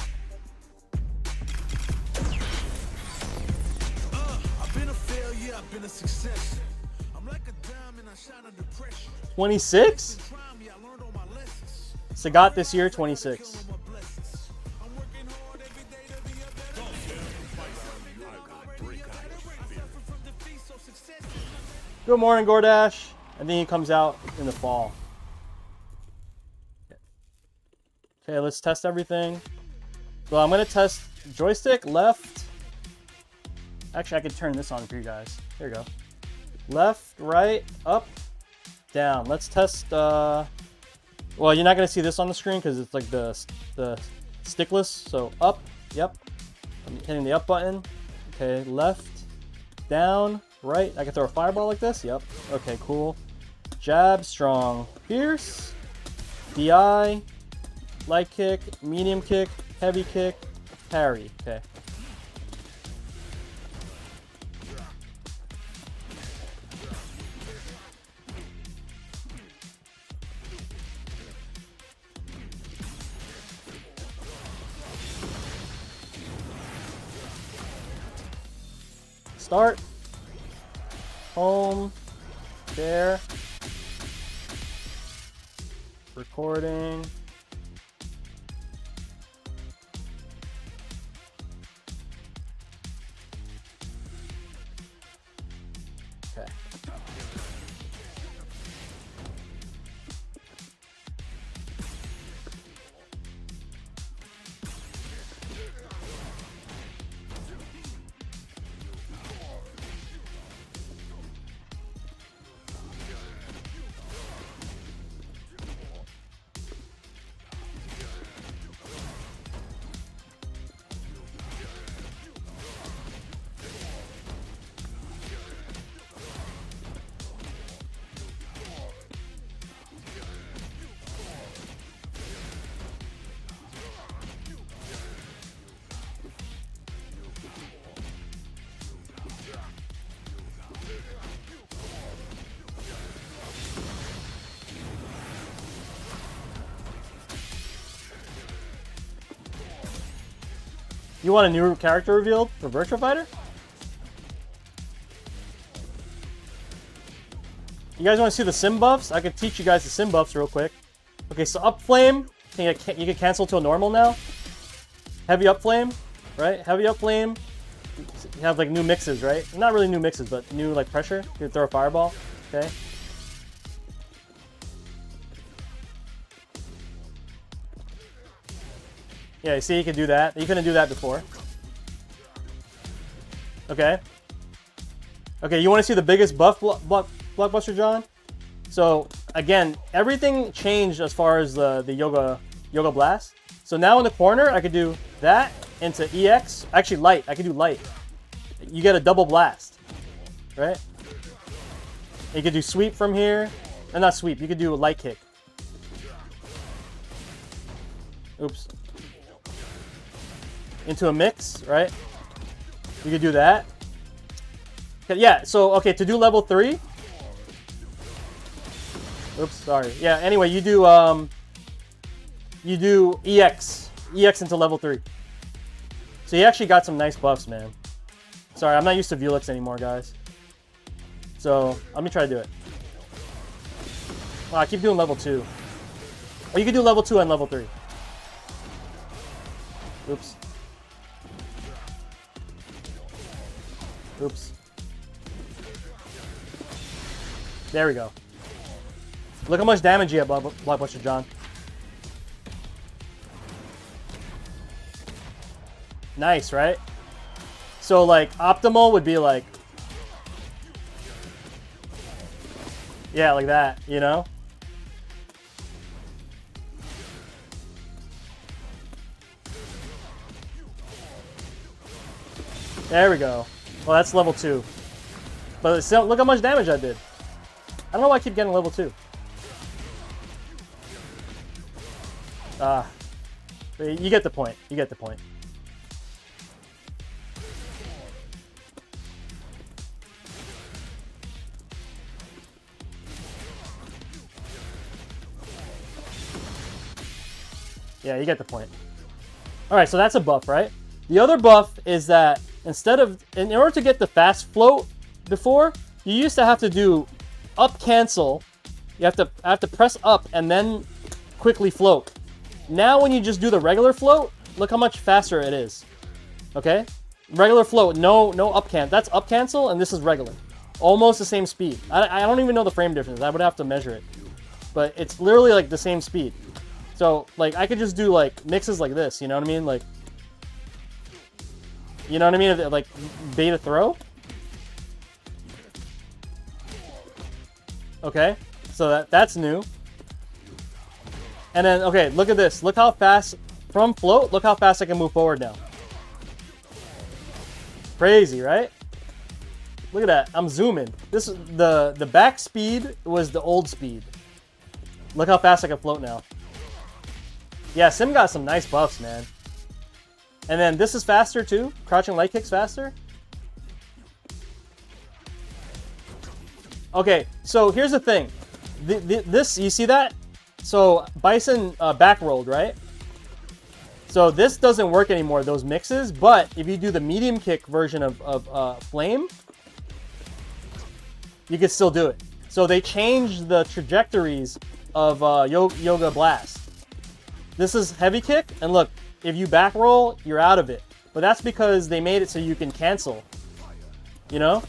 Speaker 3: I've been a failure, I've been a success. I'm like a diamond, I shine under pressure.
Speaker 1: 26? Sagat this year, 26. Good morning, Gordash. I think he comes out in the fall. Okay, let's test everything. Well, I'm going to test joystick, left. Actually, I could turn this on for you guys. There you go. Left, right, up, down. Let's test... Well, you're not going to see this on the screen because it's like the stickless. So up, yep. I'm hitting the up button. Okay, left, down, right. I can throw a fireball like this. Yep. Okay, cool. Jab, strong, pierce, DI, light kick, medium kick, heavy kick, parry. Okay. start. Home. Share. Recording. Okay. You want a new character revealed for Virtua Fighter? You guys want to see the sim buffs? I could teach you guys the sim buffs real quick. Okay, so up flame, you can cancel to a normal now. Heavy up flame, right? Heavy up flame. You have like new mixes, right? Not really new mixes, but new like pressure. You can throw a fireball. Okay. Yeah, you see, you can do that. You couldn't do that before. Okay. Okay, you want to see the biggest buff blockbuster, John? So again, everything changed as far as the yoga blast. So now in the corner, I could do that into EX. Actually, light. I could do light. You get a double blast, right? You could do sweep from here. And not sweep. You could do a light kick. Oops. Into a mix, right? You could do that. Yeah, so, okay, to do level 3. Oops, sorry. Yeah, anyway, you do EX. EX into level 3. So you actually got some nice buffs, man. Sorry, I'm not used to Vuelix anymore, guys. So, let me try to do it. Wow, I keep doing level 2. Or you can do level 2 and level 3. Oops. Oops. There we go. Look how much damage you have, Blockbuster John. Nice, right? So, like, optimal would be like... Yeah, like that, you know? There we go. Well, that's level 2. But still, look how much damage I did. I don't know why I keep getting level 2. You get the point. You get the point. Yeah, you get the point. Alright, so that's a buff, right? The other buff is that instead of, in order to get the fast float before, you used to have to do up cancel. You have to press up and then quickly float. Now when you just do the regular float, look how much faster it is. Okay? Regular float, no up cancel. That's up cancel and this is regular. Almost the same speed. I don't even know the frame difference. I would have to measure it. But it's literally like the same speed. So, like, I could just do, like, mixes like this, you know what I mean? Like, you know what I mean? Like, beta throw. Okay, so that's new. And then, okay, look at this. Look how fast, from float, look how fast I can move forward now. Crazy, right? Look at that, I'm zooming. This is the back speed was the old speed. Look how fast I can float now. Yeah, Sim got some nice buffs, man. And then this is faster too. Crouching light kicks faster. Okay, so here's the thing. This, you see that? So Bison back rolled, right? So this doesn't work anymore, those mixes, but if you do the medium kick version of Flame, you can still do it. So they changed the trajectories of Yoga Blast. This is heavy kick, and look, if you back roll, you're out of it. But that's because they made it so you can cancel, you know?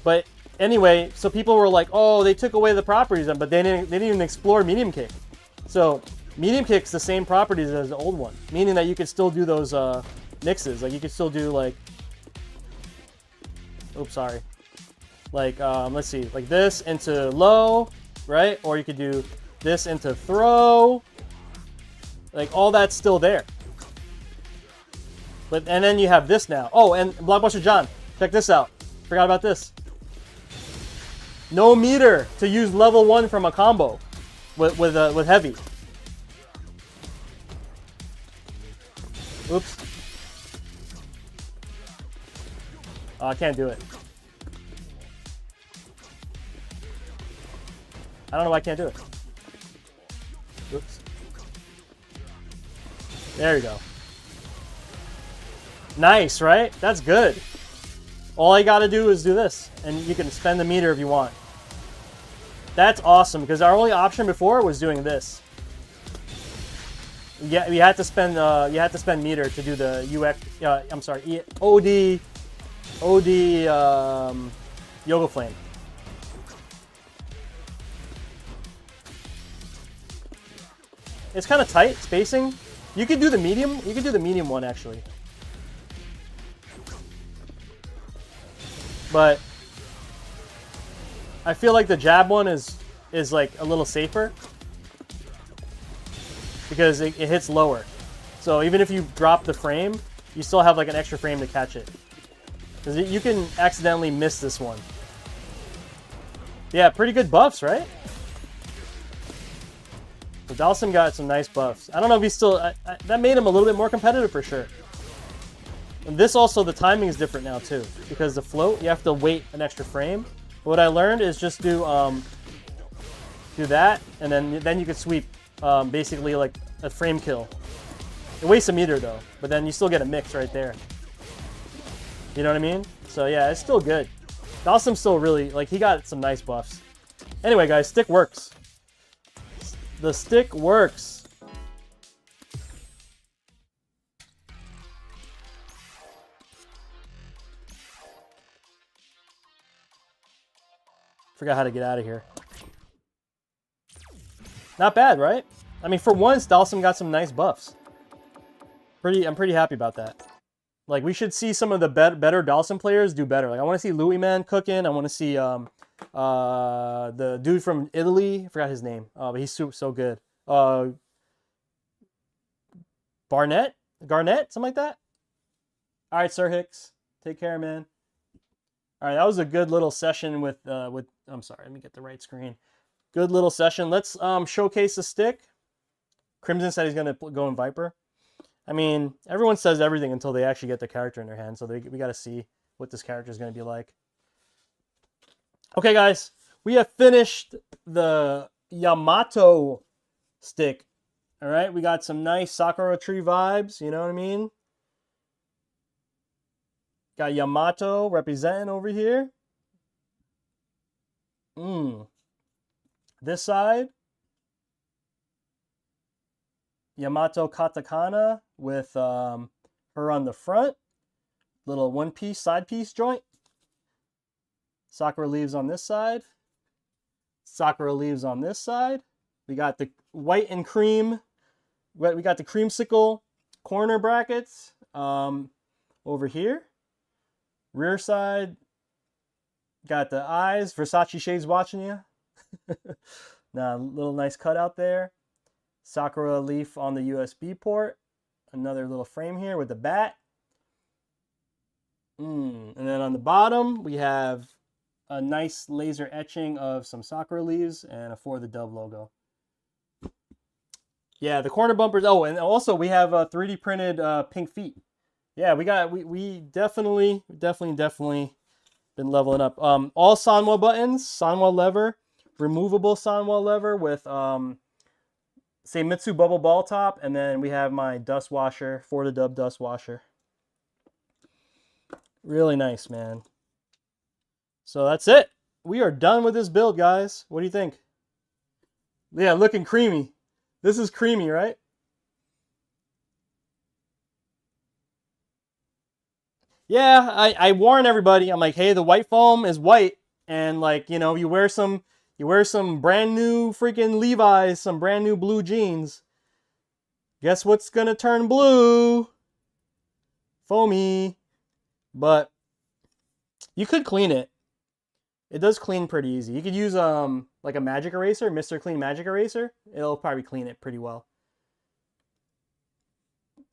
Speaker 1: But anyway, so people were like, oh, they took away the properties, but they didn't even explore medium kick. So medium kick's the same properties as the old one, meaning that you could still do those mixes. Like you could still do like, oops, sorry. Like, let's see, like this into low, right? Or you could do this into throw. Like all that's still there. But, and then you have this now. Oh, and Blockbuster John, check this out. Forgot about this. No meter to use level 1 from a combo with heavy. Oops. Oh, I can't do it. I don't know why I can't do it. Oops. There you go. Nice, right? That's good. All I gotta do is do this, and you can spend the meter if you want. That's awesome, because our only option before was doing this. Yeah, you had to spend meter to do the UX. I'm sorry, OD Yoga Flame. It's kind of tight spacing. You could do the medium. You could do the medium one actually. But I feel like the jab one is like a little safer because it hits lower. So even if you drop the frame, you still have like an extra frame to catch it. Because you can accidentally miss this one. Yeah, pretty good buffs, right? So Dalsim got some nice buffs. I don't know if he's still... that made him a little bit more competitive for sure. And this also, the timing is different now too. Because the float, you have to wait an extra frame. But what I learned is just do that, and then you could sweep basically like a frame kill. It wastes a meter though, but then you still get a mix right there. You know what I mean? So yeah, it's still good. Dalsim's still really, like, he got some nice buffs. Anyway guys, stick works. The stick works. Forgot how to get out of here. Not bad, right? I mean, for once, Dalsim got some nice buffs. I'm pretty happy about that. Like, we should see some of the better Dalsim players do better. Like, I want to see Louis Man cooking. I want to see the dude from Italy. I forgot his name, but he's so good. Garnett, something like that. All right, Sir Hicks, take care, man. All right, that was a good little session with. I'm sorry, let me get the right screen. Good little session. Let's showcase the stick. Crimson said he's gonna go in Viper. I mean, everyone says everything until they actually get the character in their hand, so we got to see what this character is going to be like. Okay, guys, we have finished the Yamato stick. All right, we got some nice Sakura tree vibes, you know what I mean? Got Yamato representing over here. This side, Yamato katakana with her on the front. Little one-piece, side-piece joint. Sakura leaves on this side. Sakura leaves on this side. We got the white and cream. We got the creamsicle corner brackets over here. Rear side. Got the eyes. Versace shades watching you. Now, a little nice cutout there. Sakura leaf on the USB port. Another little frame here with the bat. And then on the bottom, we have a nice laser etching of some Sakura leaves and a For the Dove logo. Yeah, the corner bumpers. Oh, and also we have a 3D printed pink feet. Yeah, we definitely been leveling up. All Sanwa buttons, Sanwa lever, removable Sanwa lever with Same Mitsu bubble ball top, and then we have my dust washer, For the Dub dust washer. Really nice, man. So that's it. We are done with this build, guys. What do you think? Yeah, looking creamy. This is creamy, right? Yeah, I warn everybody. I'm like, hey, the white foam is white, and like, you know, you wear some brand new freaking Levi's, some brand new blue jeans. Guess what's gonna turn blue? Foamy. But you could clean it. It does clean pretty easy. You could use like a magic eraser, Mr. Clean magic eraser. It'll probably clean it pretty well.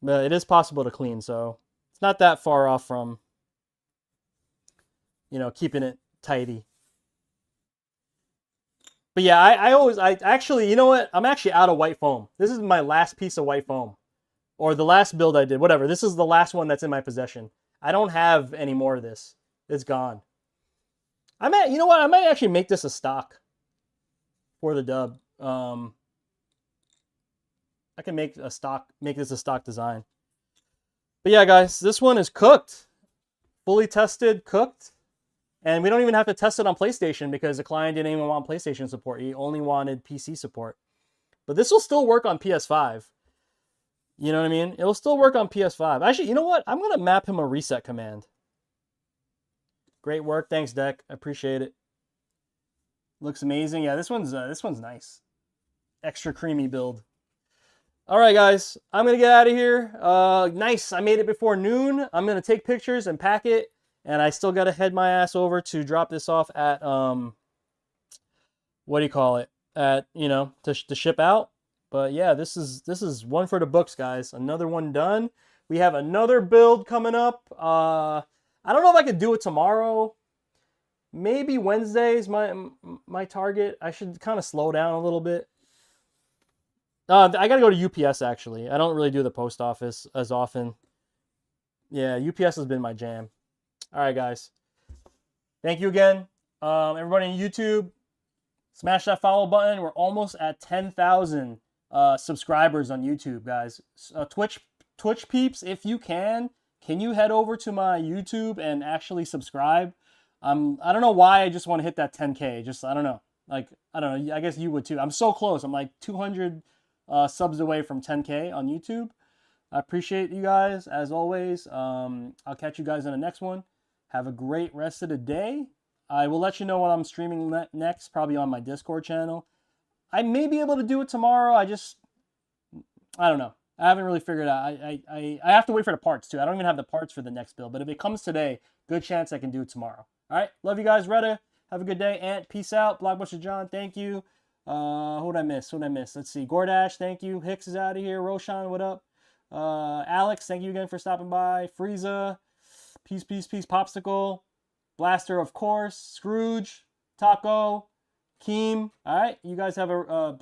Speaker 1: But it is possible to clean, so it's not that far off from, you know, keeping it tidy. But yeah, I actually, you know what? I'm actually out of white foam. This is my last piece of white foam. Or the last build I did, whatever. This is the last one that's in my possession. I don't have any more of this. It's gone. You know what? I might actually make this a stock For the Dub. I can make this a stock design. But yeah, guys, this one is cooked. Fully tested, cooked. And we don't even have to test it on PlayStation because the client didn't even want PlayStation support. He only wanted PC support. But this will still work on PS5. You know what I mean? It will still work on PS5. Actually, you know what? I'm going to map him a reset command. Great work. Thanks, Deck. I appreciate it. Looks amazing. Yeah, this one's nice. Extra creamy build. All right, guys. I'm going to get out of here. Nice. I made it before noon. I'm going to take pictures and pack it. And I still got to head my ass over to drop this off at, what do you call it? At, you know, to ship out. But yeah, this is one for the books, guys. Another one done. We have another build coming up. I don't know if I could do it tomorrow. Maybe Wednesday is my target. I should kind of slow down a little bit. I got to go to UPS, actually. I don't really do the post office as often. Yeah, UPS has been my jam. All right, guys. Thank you again. Everybody on YouTube, smash that follow button. We're almost at 10,000 subscribers on YouTube, guys. Twitch peeps, if you can you head over to my YouTube and actually subscribe? I don't know why I just want to hit that 10K. Just, I don't know. Like, I don't know. I guess you would too. I'm so close. I'm like 200 subs away from 10K on YouTube. I appreciate you guys, as always. I'll catch you guys in the next one. Have a great rest of the day. I will let you know what I'm streaming next, probably on my Discord channel. I may be able to do it tomorrow. I don't know. I haven't really figured it out. I have to wait for the parts, too. I don't even have the parts for the next build. But if it comes today, good chance I can do it tomorrow. All right? Love you guys. Retta, have a good day. Ant, peace out. Blockbuster John, thank you. Who'd I miss? Let's see. Gordash, thank you. Hicks is out of here. Roshan, what up? Alex, thank you again for stopping by. Frieza, peace. Popsicle. Blaster, of course. Scrooge. Taco. Keem. All right? You guys have a